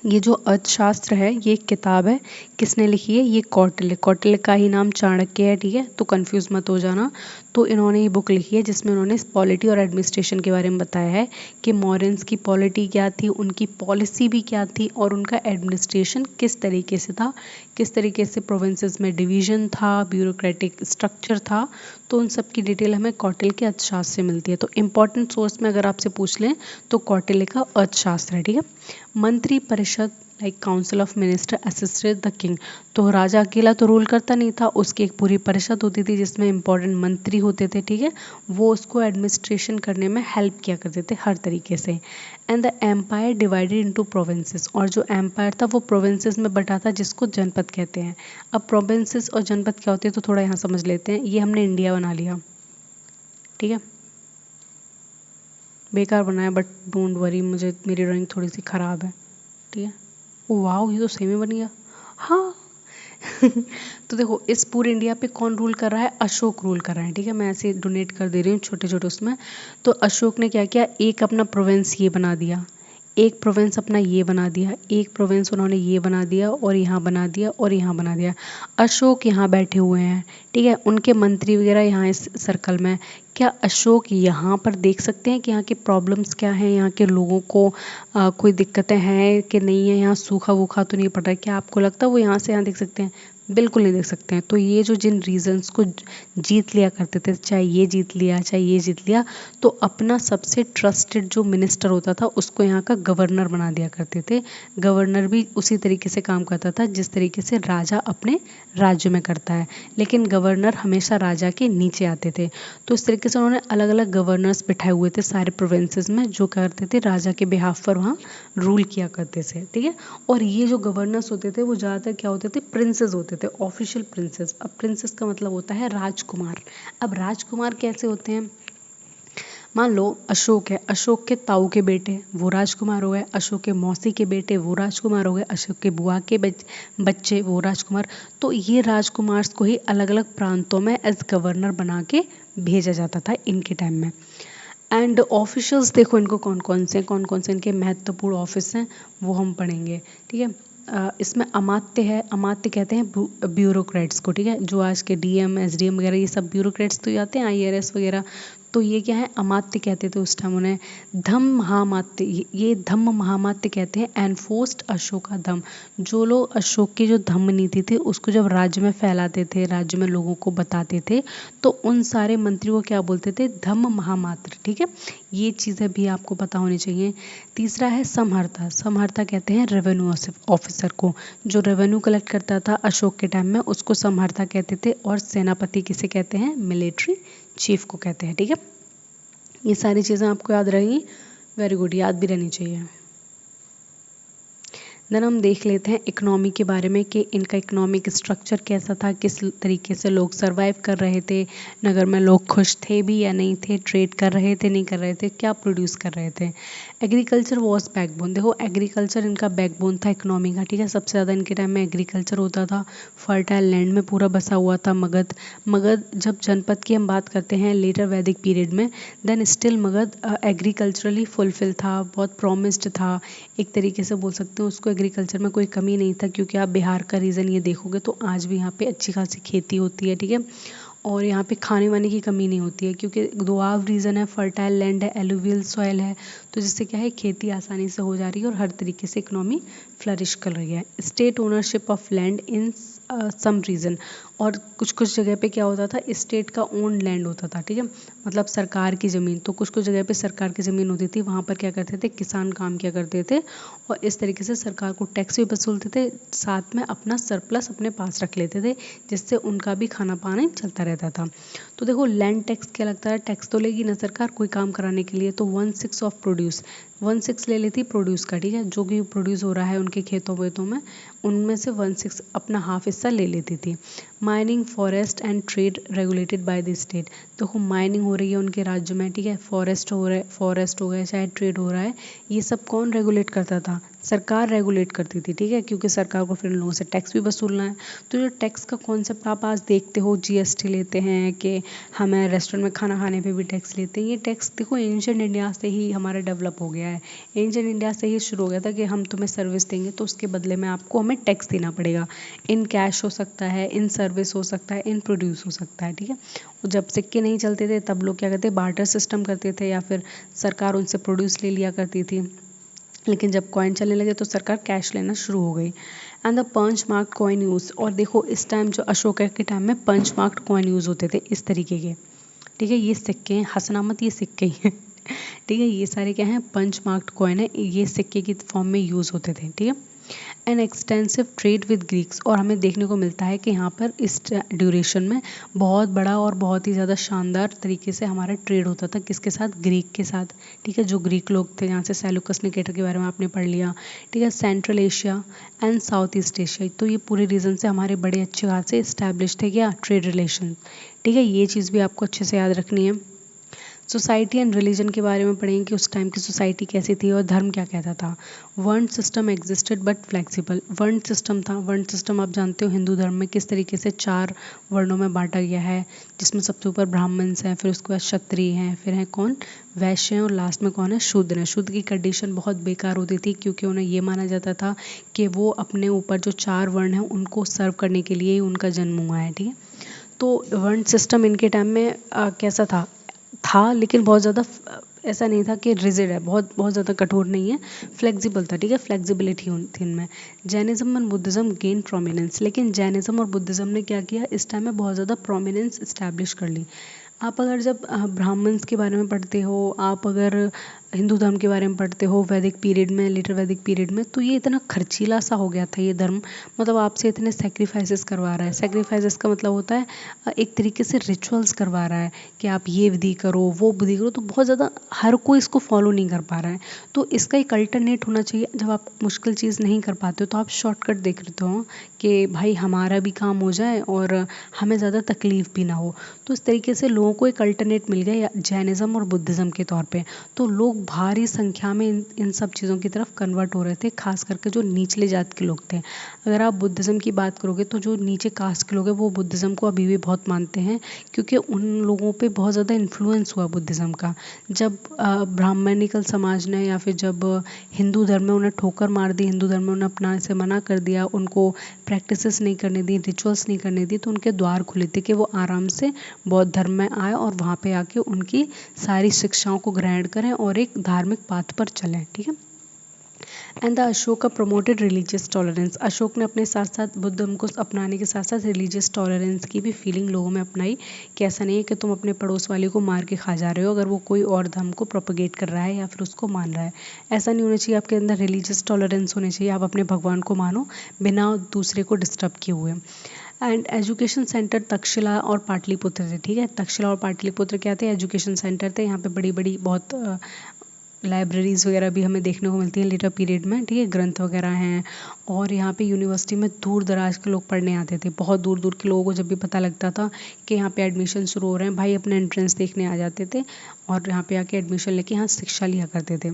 ये जो अर्थशास्त्र है ये किताब है, किसने लिखी है? ये कौटिल्य। कौटिल्य का ही नाम चाणक्य है। ठीक है, तो कंफ्यूज मत हो जाना। तो इन्होंने ये बुक लिखी है जिसमें उन्होंने पॉलिटी और एडमिनिस्ट्रेशन के बारे में बताया है कि मॉरियंस की पॉलिटी क्या थी, उनकी पॉलिसी भी क्या थी और उनका एडमिनिस्ट्रेशन किस तरीके से था, किस तरीके से प्रोविंसेस में डिवीजन था, ब्यूरोक्रेटिक स्ट्रक्चर था। तो उन सब की डिटेल हमें कौटिल्य के अर्थशास्त्र से मिलती है। तो इंपॉर्टेंट सोर्स में अगर आपसे पूछ लें तो कौटिल्य का अर्थशास्त्र है। ठीक है, मंत्री परिषद like council of minister assisted the king. तो राजा अकेला तो रूल करता नहीं था, उसकी एक पूरी परिषद होती थी जिसमें इंपॉर्टेंट मंत्री होते थे। ठीक है, वो उसको एडमिनिस्ट्रेशन करने में हेल्प किया करते थे हर तरीके से। And the empire divided into provinces, और जो एम्पायर था वो प्रोविंसेस में बटा था जिसको जनपद कहते हैं। अब प्रोविंसेस और जनपद क्या होते हैं तो थोड़ा यहाँ समझ लेते हैं। ये हमने इंडिया बना लिया। ठीक है, बेकार बनाया बट डोंट वरी, मुझे मेरी ड्राइंग थोड़ी सी ख़राब है। ठीक है, ओ वाह, ये तो सेम ही बन गया। हाँ तो देखो, इस पूरे इंडिया पे कौन रूल कर रहा है? अशोक रूल कर रहा है। ठीक है, मैं ऐसे डोनेट कर दे रही हूँ छोटे छोटे उसमें। तो अशोक ने क्या किया? एक अपना प्रोविंस ये बना दिया, एक प्रोविंस अपना ये बना दिया, एक प्रोविंस उन्होंने ये बना दिया और यहाँ बना दिया और यहाँ बना दिया। अशोक यहाँ बैठे हुए हैं। ठीक है, उनके मंत्री वगैरह यहाँ इस सर्कल में। क्या अशोक यहाँ पर देख सकते हैं कि यहाँ की प्रॉब्लम्स क्या हैं, यहाँ के लोगों को कोई दिक्कतें हैं कि नहीं है, यहाँ सूखा वूखा तो नहीं पड़ रहा है? क्या आपको लगता है वो यहाँ से यहाँ देख सकते हैं? बिल्कुल नहीं देख सकते हैं। तो ये जो जिन रीजन्स को जीत लिया करते थे, चाहे ये जीत लिया चाहे ये जीत लिया, तो अपना सबसे ट्रस्टेड जो मिनिस्टर होता था उसको यहाँ का गवर्नर बना दिया करते थे। गवर्नर भी उसी तरीके से काम करता था जिस तरीके से राजा अपने राज्य में करता है, लेकिन गवर्नर हमेशा राजा के नीचे आते थे। तो इस तरीके से उन्होंने अलग अलग गवर्नर्स बिठाए हुए थे सारे प्रोविंसेस में, जो करते थे राजा के बिहाफ पर वहाँ रूल किया करते थे। ठीक है, और ये जो गवर्नर्स होते थे वो ज़्यादातर क्या होते थे? प्रिंसेस होते थे, ऑफिशियल प्रिंसेस। अब प्रिंसेस का मतलब होता है राजकुमार। अब राजकुमार कैसे होते हैं? मान लो अशोक है, अशोक के ताऊ के बेटे वो राजकुमार हो गए, अशोक के मौसी के बेटे वो राजकुमार हो गए, अशोक के बुआ के बच्चे वो राजकुमार। तो ये राजकुमार को ही अलग अलग प्रांतों में एज गवर्नर बना के भेजा जाता था इनके टाइम में। एंड ऑफिशियल्स देखो इनको कौन कौन से इनके महत्वपूर्ण ऑफिस हैं वो हम पढ़ेंगे। ठीक है, इसमें अमात्य है, अमात्य कहते हैं ब्यूरोक्रेट्स को। ठीक है, जो आज के डीएम एसडीएम वगैरह ये सब ब्यूरोक्रेट्स तो जाते हैं, आईआरएस वगैरह। तो ये क्या है, अमात्य कहते थे उस टाइम उन्हें, धम्म महामात्य, ये धम्म महामात्य कहते हैं एनफोर्स्ड अशोका धम्म। जो लोग अशोक की जो धम्म नीति थी उसको जब राज्य में फैलाते थे, राज्य में लोगों को बताते थे, तो उन सारे मंत्रियों को क्या बोलते थे, धम्म महामात्र। ठीक है, ये चीज़ें भी आपको पता होनी चाहिए। तीसरा है समहर्ता। समहर्ता कहते हैं रेवेन्यू ऑफिसर को, जो रेवेन्यू कलेक्ट करता था अशोक के टाइम में, उसको समहर्ता कहते थे। और सेनापति किसे कहते हैं, मिलिट्री चीफ को कहते हैं। ठीक है, ये सारी चीज़ें आपको याद रहेंगी, वेरी गुड, याद भी रहनी चाहिए। देन हम देख लेते हैं इकोनॉमी के बारे में कि इनका इकोनॉमिक स्ट्रक्चर कैसा था, किस तरीके से लोग सरवाइव कर रहे थे, नगर में लोग खुश थे भी या नहीं थे, ट्रेड कर रहे थे नहीं कर रहे थे, क्या प्रोड्यूस कर रहे थे। Agriculture was backbone. देखो एग्रीकल्चर इनका बैकबोन था इकोनॉमी का। ठीक है, सबसे ज़्यादा इनके टाइम में एग्रीकल्चर होता था। फर्टाइल लैंड में पूरा बसा हुआ था मगध। मगध जब जनपद की हम बात करते हैं लेटर वैदिक पीरियड में, then still Magadha agriculturally fulfil था, बहुत प्रॉमिस्ड था। एक तरीके से बोल सकते हो उसको, एग्रीकल्चर में कोई कमी नहीं था, क्योंकि आप बिहार का रीजन ये देखोगे तो आज भी यहाँ पे अच्छी खासी खेती होती है। ठीक है, और यहाँ पे खाने वाने की कमी नहीं होती है, क्योंकि दोआब रीजन है, फर्टाइल लैंड है, एलुवियल सॉइल है, तो जिससे क्या है खेती आसानी से हो जा रही है और हर तरीके से इकोनॉमी फ्लरिश कर रही है। State ownership of land in some region, और कुछ कुछ जगह पे क्या होता था, स्टेट का ओन लैंड होता था। ठीक है, मतलब सरकार की ज़मीन, तो कुछ कुछ जगह पे सरकार की ज़मीन होती थी, वहाँ पर क्या करते थे, किसान काम किया करते थे, और इस तरीके से सरकार को टैक्स भी वसूलते थे, साथ में अपना सरप्लस अपने पास रख लेते थे, जिससे उनका भी खाना पानी चलता रहता था। तो देखो लैंड टैक्स क्या लगता है, टैक्स तो लेगी ना सरकार कोई काम कराने के लिए, तो 1/6 ऑफ प्रोड्यूस, 1/6 ले लेती प्रोड्यूस का। ठीक है, जो भी प्रोड्यूस हो रहा है उनके खेतों वेतों में, उनमें से 1/6 अपना हाफ हिस्सा ले लेती थी। Mining, forest and trade regulated by the state. देखो माइनिंग हो रही है उनके राज्य में, ठीक है, फॉरेस्ट हो रहा है, फॉरेस्ट हो गया, चाहे ट्रेड हो रहा है, ये सब कौन रेगुलेट करता था, सरकार रेगुलेट करती थी। ठीक है, क्योंकि सरकार को फिर इन लोगों से टैक्स भी वसूलना है। तो जो टैक्स का कॉन्सेप्ट आप आज देखते हो, जीएसटी लेते हैं कि हमें रेस्टोरेंट में खाना खाने पे भी टैक्स लेते हैं, ये टैक्स देखो एंशिएंट इंडिया से ही हमारा डेवलप हो गया है। एंशिएंट इंडिया से ही शुरू हो गया था कि हम तुम्हें सर्विस देंगे तो उसके बदले में आपको हमें टैक्स देना पड़ेगा। इन कैश हो सकता है, इन सर्विस हो सकता है, इन प्रोड्यूस हो सकता है। ठीक है, जब सिक्के नहीं चलते थे तब लोग क्या करते, बार्टर सिस्टम करते थे, या फिर सरकार उनसे प्रोड्यूस ले लिया करती थी। लेकिन जब कॉइन चलने लगे तो सरकार कैश लेना शुरू हो गई। And the punch marked coin use, और देखो इस टाइम जो अशोक के टाइम में पंच मार्क्ड कॉइन यूज़ होते थे इस तरीके के। ठीक है, ये सिक्के हैं, हंसना मत, ये सिक्के ही हैं। ठीक है, ये सारे क्या हैं, पंच मार्क्ड कॉइन है, ये सिक्के की फॉर्म में यूज़ होते थे। ठीक है, an extensive trade with Greeks, और हमें देखने को मिलता है कि यहाँ पर इस ड्यूरेशन में बहुत बड़ा और बहुत ही ज़्यादा शानदार तरीके से हमारा ट्रेड होता था, किसके साथ, ग्रीक के साथ। ठीक है, जो ग्रीक लोग थे, यहाँ से सेल्यूकस निकेटर के बारे में आपने पढ़ लिया। ठीक है, central Asia and south east Asia, तो ये पूरे रीजन से हमारे बड़े अच्छे खासे इस्टेब्लिश थे क्या, ट्रेड रिलेशन। ठीक है, ये चीज़ भी आपको अच्छे से याद रखनी है। सोसाइटी एंड रिलीजन के बारे में पढ़ेंगे कि उस टाइम की सोसाइटी कैसी थी और धर्म क्या कहता था। वर्ण सिस्टम एग्जिस्टेड बट फ्लेक्सिबल, वर्ण सिस्टम था। वर्ण सिस्टम आप जानते हो हिंदू धर्म में किस तरीके से 4 वर्णों में बांटा गया है, जिसमें सबसे ऊपर ब्राह्मण्स हैं, फिर उसके बाद क्षत्रिय हैं, फिर हैं कौन, वैश्य हैं, और लास्ट में कौन है, शूद्र हैं। शूद्र की कंडीशन बहुत बेकार होती थी, क्योंकि उन्हें ये माना जाता था कि वो अपने ऊपर जो 4 वर्ण हैं उनको सर्व करने के लिए ही उनका जन्म हुआ है। ठीक है, तो वर्ण सिस्टम इनके टाइम में कैसा था, लेकिन बहुत ज़्यादा ऐसा नहीं था कि रिजिड है, बहुत बहुत ज़्यादा कठोर नहीं है, फ्लेक्सिबल था। ठीक है, फ्लेक्सिबिलिटी थी इनमें। Jainism and Buddhism gain prominence, लेकिन जैनिज्म और बुद्धिज्म ने क्या किया, इस टाइम में बहुत ज़्यादा प्रोमिनेंस इस्टेब्लिश कर ली। आप अगर जब ब्राह्मण्स के बारे में पढ़ते हो, आप अगर हिंदू धर्म के बारे में पढ़ते हो वैदिक पीरियड में, लेटर वैदिक पीरियड में, तो ये इतना खर्चीला सा हो गया था ये धर्म, मतलब आपसे इतने सेक्रीफाइसेस करवा रहा है। सेक्रीफाइसेस का मतलब होता है एक तरीके से रिचुअल्स करवा रहा है कि आप ये विधि करो, वो विधि करो, तो बहुत ज़्यादा हर कोई इसको फॉलो नहीं कर पा रहा है। तो इसका एक अल्टरनेट होना चाहिए, जब आप मुश्किल चीज़ नहीं कर पाते हो तो आप शॉर्टकट देख लेते हो कि भाई हमारा भी काम हो जाए और हमें ज़्यादा तकलीफ भी ना हो। तो इस तरीके से लोगों को एक अल्टरनेट मिल गया जैनिज़्म और बुद्धिज़्म के तौर पे। तो लोग लोग भारी संख्या में इन सब चीज़ों की तरफ कन्वर्ट हो रहे थे, खास करके जो निचले जात के लोग थे। अगर आप बुद्धिज़्म की बात करोगे तो जो नीचे कास्ट के लोग हैं वो बुद्धिज़्म को अभी भी बहुत मानते हैं, क्योंकि उन लोगों पे बहुत ज़्यादा इन्फ्लुएंस हुआ बुद्धिज़्म का। जब ब्राह्मणिकल समाज ने या फिर जब हिंदू धर्म में उन्हें ठोकर मार दी, हिंदू धर्म में उन्हें अपनाने से मना कर दिया, उनको प्रैक्टिसेस नहीं करने दी, रिचुअल्स नहीं करने दी, तो उनके द्वार खुले थे कि वो आराम से बौद्ध धर्म में आए और वहाँ पे आके उनकी सारी शिक्षाओं को ग्रहण करें और एक धार्मिक पाथ पर चलें। ठीक है। And the Ashoka promoted religious tolerance. Ashok ने अपने साथ साथ बुद्धिज्म को अपनाने के साथ साथ रिलीजियस टॉलरेंस की भी फीलिंग लोगों में अपनाई कि ऐसा नहीं है कि तुम अपने पड़ोस वाले को मार के खा जा रहे हो अगर वो कोई और धर्म को प्रोपगेट कर रहा है या फिर उसको मान रहा है। ऐसा नहीं होना चाहिए, आपके अंदर रिलीजियस टॉलरेंस होनी चाहिए, आप अपने भगवान को मानो बिना दूसरे को डिस्टर्ब किए हुए। एंड एजुकेशन सेंटर तक्षशिला और पाटलिपुत्र थे। ठीक है, तक्षशिला और पाटलिपुत्र क्या थे? एजुकेशन सेंटर थे। यहाँ पे बड़ी बड़ी बहुत लाइब्रेरीज़ वगैरह भी हमें देखने को मिलती हैं लेटर पीरियड में। ठीक है, ग्रंथ वगैरह हैं। और यहाँ पे यूनिवर्सिटी में दूर दराज के लोग पढ़ने आते थे। बहुत दूर दूर के लोगों को जब भी पता लगता था कि यहाँ पे एडमिशन शुरू हो रहे हैं, भाई अपने एंट्रेंस देखने आ जाते थे और यहाँ पे आके एडमिशन लेके यहाँ शिक्षा लिया करते थे।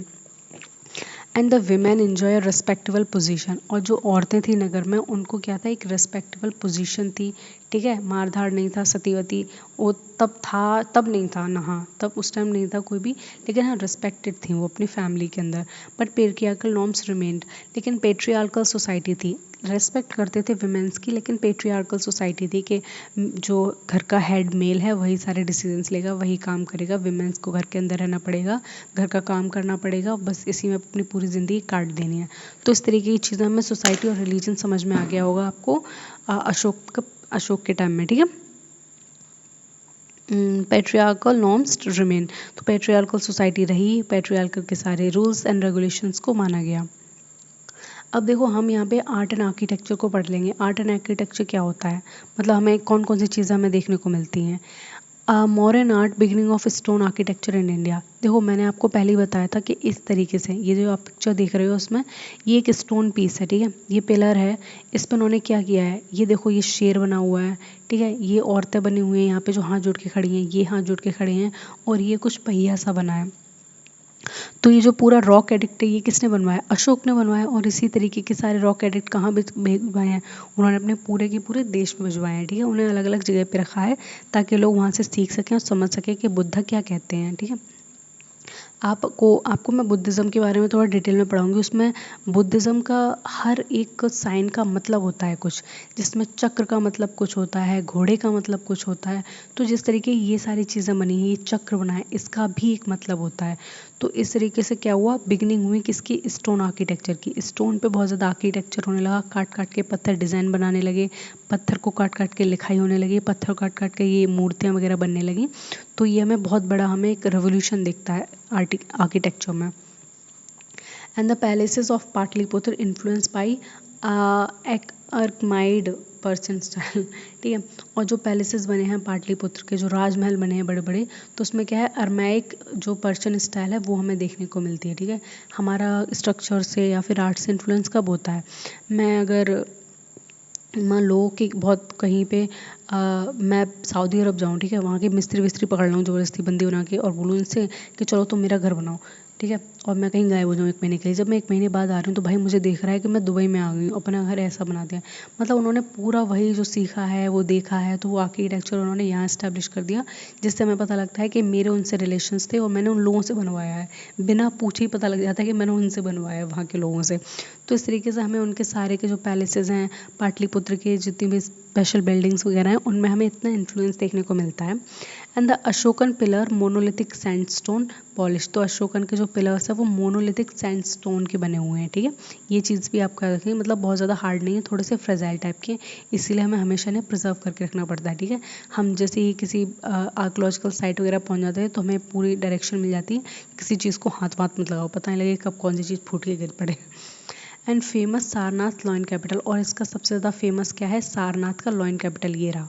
And the women enjoy a respectable position. और जो औरतें थी नगर में उनको क्या था, एक रिस्पेक्टेबल पोजीशन थी। ठीक है, मारधाड़ नहीं था, सतीवती वो तब था, तब नहीं था ना, हाँ तब उस टाइम नहीं था कोई भी, लेकिन हाँ रिस्पेक्टेड थी वो अपनी फैमिली के अंदर। But patriarchal norms remained. लेकिन पेट्रियार्कल सोसाइटी थी, रेस्पेक्ट करते थे विमेंस की, लेकिन पेट्रियार्कल सोसाइटी थी कि जो घर का हेड मेल है वही सारे डिसीजंस लेगा, वही काम करेगा, विमेंस को घर के अंदर रहना पड़ेगा, घर का काम करना पड़ेगा, बस इसी में अपनी पूरी ज़िंदगी काट देनी है। तो इस तरीके की चीज़ें हमें सोसाइटी और रिलीजन समझ में आ गया होगा आपको अशोक के टाइम में। ठीक है, पेट्रियार्कल नॉर्म्स रिमेन। तो पेट्रियार्कल सोसाइटी रही, पेट्रियार्कल के सारे रूल्स एंड रेगुलेशंस को माना गया। अब देखो हम यहाँ पे आर्ट एंड आर्किटेक्चर को पढ़ लेंगे। आर्ट एंड आर्किटेक्चर क्या होता है, मतलब हमें कौन कौन सी चीज़ें हमें देखने को मिलती हैं। Modern art beginning of stone architecture in India. देखो मैंने आपको पहले ही बताया था कि इस तरीके से ये जो आप पिक्चर देख रहे हो उसमें ये एक स्टोन पीस है। ठीक है, ये पिलर है, इस पर उन्होंने क्या किया है, ये देखो ये शेर बना हुआ है। ठीक है, ये औरतें बनी हुई हैं यहाँ पे जो हाथ जोड़ के खड़ी हैं, ये हाथ जोड़ के खड़े हैं, और ये कुछ पहिया सा बना है। तो ये जो पूरा रॉक एडिक्ट है ये किसने बनवाया, अशोक ने बनवाया। और इसी तरीके के सारे रॉक एडिक्ट कहाँ भिजवाए हैं, उन्होंने अपने पूरे के पूरे देश में भिजवाए हैं। ठीक है, उन्हें अलग अलग जगह पे रखा है ताकि लोग वहाँ से सीख सकें और समझ सकें कि बुद्धा क्या कहते हैं। ठीक है, आपको मैं बुद्धिज़्म के बारे में थोड़ा डिटेल में पढ़ाऊंगी। उसमें बुद्धिज़्म का हर एक साइन का मतलब होता है कुछ, जिसमें चक्र का मतलब कुछ होता है, घोड़े का मतलब कुछ होता है। तो जिस तरीके ये सारी चीज़ें बनी हैं, ये चक्र बना है, इसका भी एक मतलब होता है। तो इस तरीके से क्या हुआ, बिगनिंग हुई किसकी, स्टोन आर्किटेक्चर की। स्टोन पे बहुत ज़्यादा आर्किटेक्चर होने लगा, काट काट के पत्थर डिज़ाइन बनाने लगे, पत्थर को काट काट के लिखाई होने लगी, पत्थर काट काट के ये मूर्तियाँ वगैरह बनने लगी। तो ये हमें बहुत बड़ा हमें एक रेवोल्यूशन दिखता है आर्किटेक्चर में। And the palaces of Pataliputra influence by Achaemenid Persian style. ठीक है, और जो पैलेसेस बने हैं पाटलिपुत्र के, जो राजमहल बने हैं बड़े बड़े, तो उसमें क्या है, अरमैइक जो पर्शियन स्टाइल है वो हमें देखने को मिलती है। ठीक है, हमारा स्ट्रक्चर से या फिर आर्ट से इन्फ्लुएंस कब होता है, मैं अगर मान लो कि बहुत कहीं पे मैं सऊदी अरब जाऊँ, ठीक है, वहाँ के मिस्त्री विस्त्री पकड़ लूँ ज़बरदस्ती बंदी बना के और बोलूँ इनसे कि चलो तुम मेरा घर बनाओ। ठीक है, और मैं कहीं गायब हो जाऊँ 1 महीने के लिए, जब मैं 1 महीने बाद आ रही हूँ तो भाई मुझे देख रहा है कि मैं दुबई में आ गई हूँ, अपना घर ऐसा बना दिया। मतलब उन्होंने पूरा वही जो सीखा है वो देखा है, तो वो आर्किटेक्चर उन्होंने यहाँ इस्टेब्लिश कर दिया, जिससे हमें पता लगता है कि मेरे उनसे रिलेशंस थे और मैंने उन लोगों से बनवाया है। बिना पूछे ही पता लग जाता है कि मैंने उनसे बनवाया है वहाँ के लोगों से। तो इस तरीके से हमें उनके सारे के जो पैलेसेस हैं, पाटलिपुत्र के जितनी भी स्पेशल बिल्डिंग्स वगैरह हैं, उनमें हमें इतना इन्फ्लुएंस देखने को मिलता है। And the Ashokan pillar monolithic sandstone polish. तो अशोकन के जो पिलर्स है वो मोनोलिथिक सैंडस्टोन के बने हुए हैं। ठीक है, ये चीज़ भी आपका रखेंगे, मतलब बहुत ज़्यादा हार्ड नहीं है, थोड़े से फ्रेजाइल टाइप के, इसीलिए हमें हमेशा इन्हें प्रिजर्व करके रखना पड़ता है। ठीक है, हम जैसे ही किसी आर्कोलॉजिकल साइट वगैरह पहुँच जाते हैं तो हमें पूरी डायरेक्शन मिल जाती है, किसी चीज़ को हाथ वाथ मत लगाओ, पता नहीं लगे कब कौन सी चीज़ फूट के गिर पड़े। And famous Sarnath lion capital. और इसका सबसे ज़्यादा फेमस क्या है, सारनाथ का लॉइन कैपिटल ये रहा,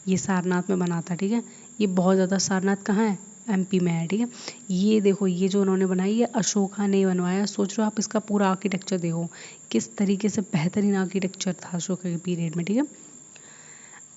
ये सारनाथ में बना था। ठीक है, ये बहुत ज़्यादा, सारनाथ कहाँ है, एमपी में है। ठीक है, ये देखो ये जो उन्होंने बनाई ये अशोका ने बनवाया। सोच रहे हो आप इसका पूरा आर्किटेक्चर देखो किस तरीके से बेहतरीन आर्किटेक्चर था अशोका के पीरियड में। ठीक है,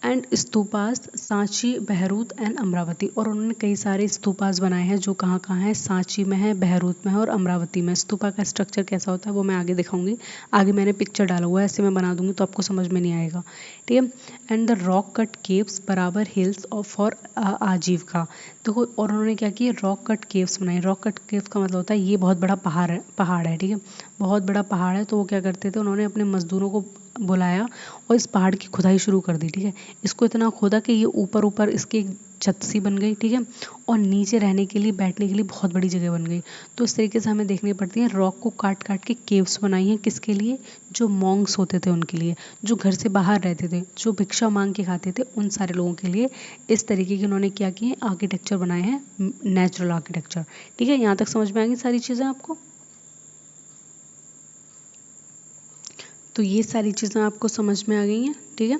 एंड स्तूपास सांची, बहरूद एंड अमरावती। और उन्होंने कई सारे स्तूपास बनाए हैं जो कहाँ कहाँ हैं, सांची में है, बहरूद में है और अमरावती में। स्तूपा का स्ट्रक्चर कैसा होता है वो मैं आगे दिखाऊंगी, आगे मैंने पिक्चर डाला हुआ है, ऐसे मैं बना दूंगी तो आपको समझ में नहीं आएगा, ठीक है। And the rock cut caves बराबर हिल्स ऑफ फॉर आजीविका। देखो और उन्होंने क्या किया, रॉक कट केव्स बनाए। रॉक कट केव्स का मतलब होता है ये बहुत बड़ा पहाड़ है, ठीक है, बहुत बड़ा पहाड़ है। तो वो क्या करते थे, उन्होंने अपने मजदूरों को बुलाया और इस पहाड़ की खुदाई शुरू कर दी, ठीक है। इसको इतना खोदा कि ये ऊपर ऊपर इसकी एक छत सी बन गई, ठीक है, और नीचे रहने के लिए, बैठने के लिए बहुत बड़ी जगह बन गई। तो इस तरीके से हमें देखनी पड़ती है, रॉक को काट काट के केव्स बनाई हैं, किसके लिए, जो मॉन्क्स होते थे उनके लिए, जो घर से बाहर रहते थे, जो भिक्षा मांग के खाते थे, उन सारे लोगों के लिए इस तरीके के उन्होंने क्या किए, आर्किटेक्चर बनाए हैं, नेचुरल आर्किटेक्चर, ठीक है। यहाँ तक समझ में आएंगी सारी चीज़ें आपको। तो ये सारी चीज़ें आपको समझ में आ गई हैं, ठीक है।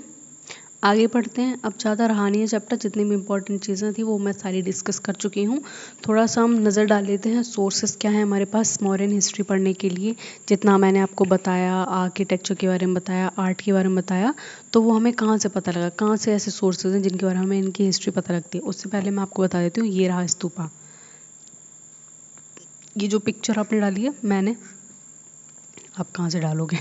आगे पढ़ते हैं। अब ज़्यादा रहा नहीं है चैप्टर, जितनी भी इंपॉर्टेंट चीज़ें थी वो मैं सारी डिस्कस कर चुकी हूँ। थोड़ा सा हम नज़र डाल लेते हैं सोर्सेस क्या है हमारे पास मॉडर्न हिस्ट्री पढ़ने के लिए। जितना मैंने आपको बताया, आर्किटेक्चर के बारे में बताया, आर्ट के बारे में बताया, तो वो हमें कहाँ से पता लगा, कहाँ से ऐसे सोर्सेज हैं जिनके बारे में हमें इनकी हिस्ट्री पता लगती है। उससे पहले मैं आपको बता देती हूँ, ये रहा स्तूपा। ये जो पिक्चर आपने डाली है मैंने, आप कहाँ से डालोगे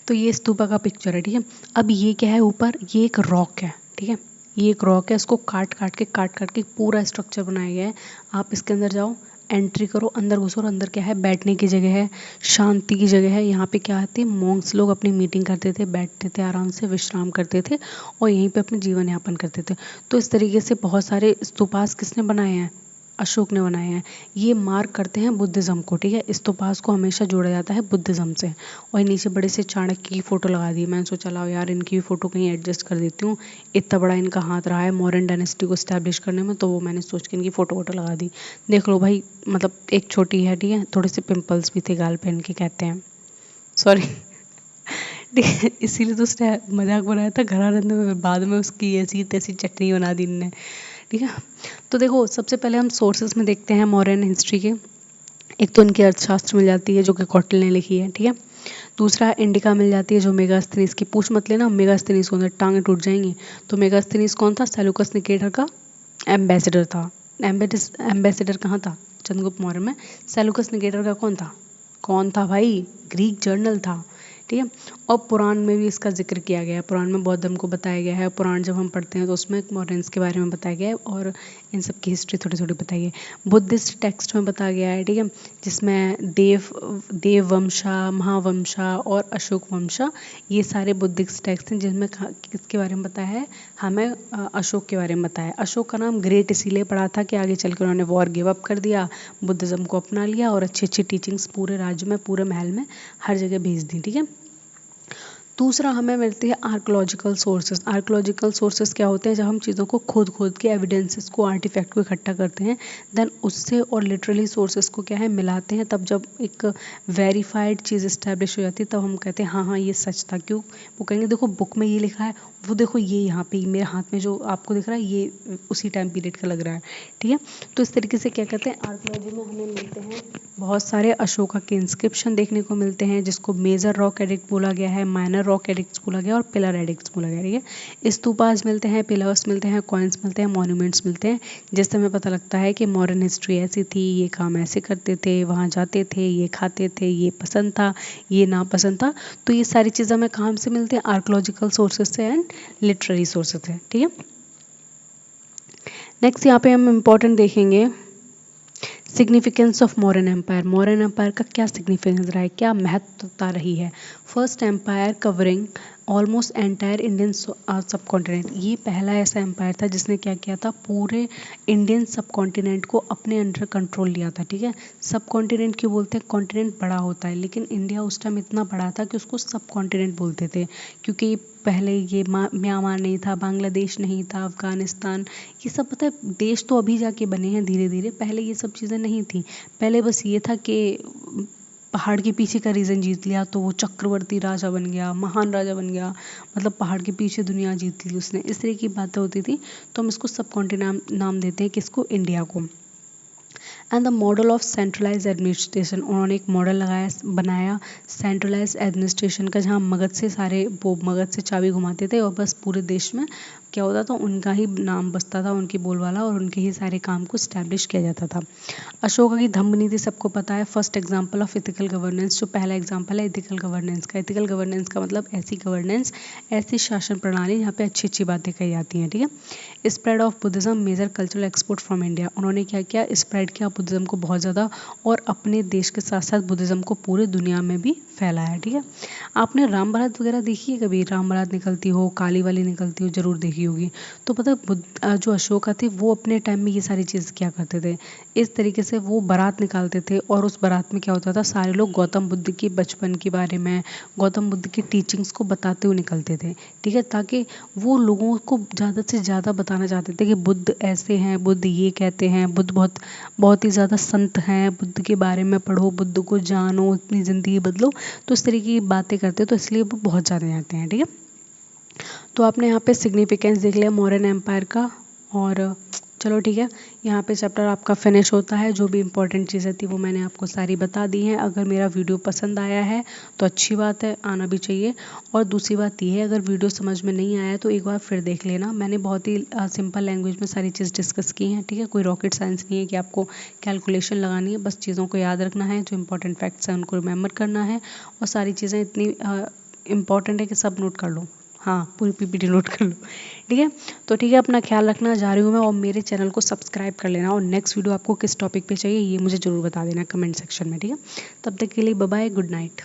तो ये स्तूपा का पिक्चर है, ठीक है। अब ये क्या है ऊपर, ये एक रॉक है, ठीक है, ये एक रॉक है, इसको काट काट के पूरा स्ट्रक्चर बनाया गया है। आप इसके अंदर जाओ, एंट्री करो, अंदर घुसो, और अंदर क्या है, बैठने की जगह है, शांति की जगह है। यहाँ पे क्या आते, मॉन्क्स लोग अपनी मीटिंग करते थे, बैठते थे, आराम से विश्राम करते थे और यहीं पे अपने जीवन यापन करते थे। तो इस तरीके से बहुत सारे स्तूपास किसने बनाए हैं, अशोक ने बनाए हैं। ये मार्क करते हैं बुद्धिज़्म को, ठीक है। स्तूपास को हमेशा जोड़ा जाता है बुद्धिज़्म से। और नीचे बड़े से चाणक्य की फ़ोटो लगा दी। मैंने सोचा लाओ यार इनकी भी फ़ोटो कहीं एडजस्ट कर देती हूँ, इतना बड़ा इनका हाथ रहा है मॉडर्न डायनेस्टी को इस्टेब्लिश करने में, तो वो मैंने सोच के इनकी फ़ोटो लगा दी। देख लो भाई, मतलब एक छोटी है, ठीक है, थोड़े से पिंपल्स भी थे गाल पे इनके, कहते हैं, सॉरी ठीक है, इसीलिए तो उसने मजाक बनाया था, घर आने में बाद में उसकी ऐसी तैसी चटनी बना दी इनने, ठीक है। तो देखो सबसे पहले हम सोर्सेज में देखते हैं मॉडर्न हिस्ट्री के। एक तो इनकी अर्थशास्त्र मिल जाती है जो कि कौटिल्य ने लिखी है, ठीक है। दूसरा इंडिका मिल जाती है जो मेगास्थनीज की, पूछ मत लेना मेगास्थनीज कौन था, टांगे टूट जाएंगी। तो मेगास्थनीज कौन था, सेल्यूकस निकेटर का एम्बेसडर था। एम्बेसडर कहाँ था, चंद्रगुप्त मौर्य में। सेल्यूकस निकेटर का कौन था भाई, ग्रीक जर्नल था, ठीक है। और पुराण में भी इसका जिक्र किया गया है, पुराण में बौद्ध धर्म को बताया गया है। पुराण जब हम पढ़ते हैं तो उसमें मॉडर्न्स के बारे में बताया गया है और इन सब की हिस्ट्री थोड़ी थोड़ी बताई है। बुद्धिस्ट टेक्स्ट में बताया गया है, ठीक है, जिसमें देव वंशा, महावंशा और अशोक वंशा, ये सारे बुद्धिस्ट टेक्स्ट हैं जिनमें किसके बारे में बताया है, हमें अशोक के बारे में बताया है। अशोक का नाम ग्रेट इसीलिए पड़ा था कि आगे चलकर उन्होंने वॉर गिव अप कर दिया, बुद्धिज़्म को अपना लिया और अच्छी अच्छी टीचिंग्स पूरे राज्य में, पूरे महल में, हर जगह भेज दी, ठीक है। दूसरा हमें मिलती है आर्कोलॉजिकल सोर्सेज। आर्कोलॉजिकल सोर्सेज क्या होते हैं, जब हम चीज़ों को खोद के एविडेंसेस को, आर्टिफैक्ट को इकट्ठा करते हैं, देन उससे और लिटरली सोर्सेज को क्या है मिलाते हैं, तब जब एक वेरीफाइड चीज़ इस्टेब्लिश हो जाती है तब हम कहते हैं हाँ हाँ ये सच था। क्यों, वो कहेंगे देखो बुक में ये लिखा है, वो देखो ये यहाँ पे मेरे हाथ में जो आपको दिख रहा है ये उसी टाइम पीरियड का लग रहा है, ठीक है। तो इस तरीके से क्या कहते हैं, आर्कोलॉजी में हमें मिलते हैं बहुत सारे अशोका के इंस्क्रिप्शन देखने को मिलते हैं, जिसको मेजर रॉक एडिक्ट बोला गया है, माइनर रॉक एडिक्ट्स बोला गया और पिलर एडिक्ट्स बोला गया, ठीक है। स्तूपास मिलते हैं, पिलर्स मिलते हैं, कॉइन्स मिलते हैं, मॉन्यूमेंट्स मिलते हैं, जिससे हमें पता लगता है कि मॉडर्न हिस्ट्री ऐसी थी, ये काम ऐसे करते थे, वहाँ जाते थे, ये खाते थे, ये पसंद था, ये नापसंद था। तो ये सारी चीज़ें हमें कहाँ से मिलते हैं, आर्कोलॉजिकल सोर्सेज से एंड लिटरेरी सोर्सेज से, ठीक है। नेक्स्ट यहाँ पे हम इम्पोर्टेंट देखेंगे significance of modern empire. Modern empire का क्या सिग्निफिकेंस रहा है, क्या महत्वता रही है। First empire covering almost entire Indian subcontinent. ये पहला ऐसा एम्पायर था जिसने क्या किया था, पूरे इंडियन सब कॉन्टिनेंट को अपने अंडर कंट्रोल लिया था, ठीक है। सब कॉन्टिनेंट क्यों बोलते हैं, कॉन्टिनेंट बड़ा होता है, लेकिन इंडिया उस टाइम इतना बड़ा था कि उसको सब कॉन्टिनेंट बोलते थे, क्योंकि पहले ये म्यांमार नहीं था, बांग्लादेश नहीं था, अफगानिस्तान, ये सब पता है देश तो अभी जाके बने हैं धीरे धीरे, पहले ये सब चीज़ें नहीं थी। पहले बस ये था कि पहाड़ के पीछे का रीजन जीत लिया तो वो चक्रवर्ती राजा बन गया, महान राजा बन गया, मतलब पहाड़ के पीछे दुनिया जीत ली उसने, इस तरह की बातें होती थी। तो हम इसको सब कॉन्टिनेंट नाम देते हैं, किसको, इंडिया को। And the model of centralise administration, उन्होंने एक मॉडल बनाया सेंट्रलाइज एडमिनिस्ट्रेशन का, जहाँ मगध से वो मगध से चाबी घुमाते थे और बस पूरे देश में क्या होता था, उनका ही नाम बसता था, उनकी बोलबाला, और उनके ही सारे काम को स्टैब्लिश किया जाता था। अशोका की धम्म नीति सबको पता है, first example of ethical governance, जो पहला एग्जाम्पल है इथिकल गवर्नेंस का। इथिकल गवर्नेंस का मतलब ऐसी गवर्नेंस, ऐसी शासन प्रणाली जहाँ पे अच्छी अच्छी बातें कही जाती हैं, ठीक है। Spread of Buddhism major cultural export from India, उन्होंने क्या किया, स्प्रेड किया बुद्धिज्म को बहुत ज़्यादा, और अपने देश के साथ साथ बुद्धिज्म को पूरे दुनिया में भी फैलाया, ठीक है। आपने राम बारात वगैरह देखी है कभी, राम बारात निकलती हो, काली वाली निकलती हो, जरूर देखी होगी। तो पता है जो अशोका थे वो अपने टाइम में ये सारी चीज़ क्या करते थे, इस तरीके से वो बारात निकालते थे, और उस बारात में क्या होता था, सारे लोग गौतम बुद्ध के बचपन के बारे में, गौतम बुद्ध की टीचिंग्स को बताते हुए निकलते थे, ठीक है, ताकि वो लोगों को ज़्यादा से ज़्यादा बताना चाहते थे कि बुद्ध ऐसे हैं, बुद्ध ये कहते हैं, बुद्ध बहुत बहुत ही ज़्यादा संत हैं, बुद्ध के बारे में पढ़ो, बुद्ध को जानो, अपनी ज़िंदगी बदलो। तो इस तरीके की बातें करते, तो इसलिए वो बहुत ज़्यादा जाते हैं, ठीक है। तो आपने यहाँ पे सिग्निफिकेंस देख लिया मौर्यन एम्पायर का, और चलो ठीक है, यहाँ पे चैप्टर आपका फिनिश होता है। जो भी इंपॉर्टेंट चीज़ें थी वो मैंने आपको सारी बता दी हैं। अगर मेरा वीडियो पसंद आया है तो अच्छी बात है, आना भी चाहिए। और दूसरी बात ये है, अगर वीडियो समझ में नहीं आया तो एक बार फिर देख लेना। मैंने बहुत ही सिंपल लैंग्वेज में सारी चीज़ डिस्कस की हैं, ठीक है। कोई रॉकेट साइंस नहीं है कि आपको कैलकुलेशन लगानी है, बस चीज़ों को याद रखना है, जो इंपॉर्टेंट फैक्ट्स हैं उनको रिमेंबर करना है, और सारी चीज़ें इतनी इंपॉर्टेंट है कि सब नोट कर लो। हाँ, पूरी पीपीटी नोट कर लो, ठीक है। तो ठीक है, अपना ख्याल रखना, जा रही हूँ मैं, और मेरे चैनल को सब्सक्राइब कर लेना, और नेक्स्ट वीडियो आपको किस टॉपिक पे चाहिए ये मुझे ज़रूर बता देना कमेंट सेक्शन में, ठीक है। तब तक के लिए बाय बाय, गुड नाइट।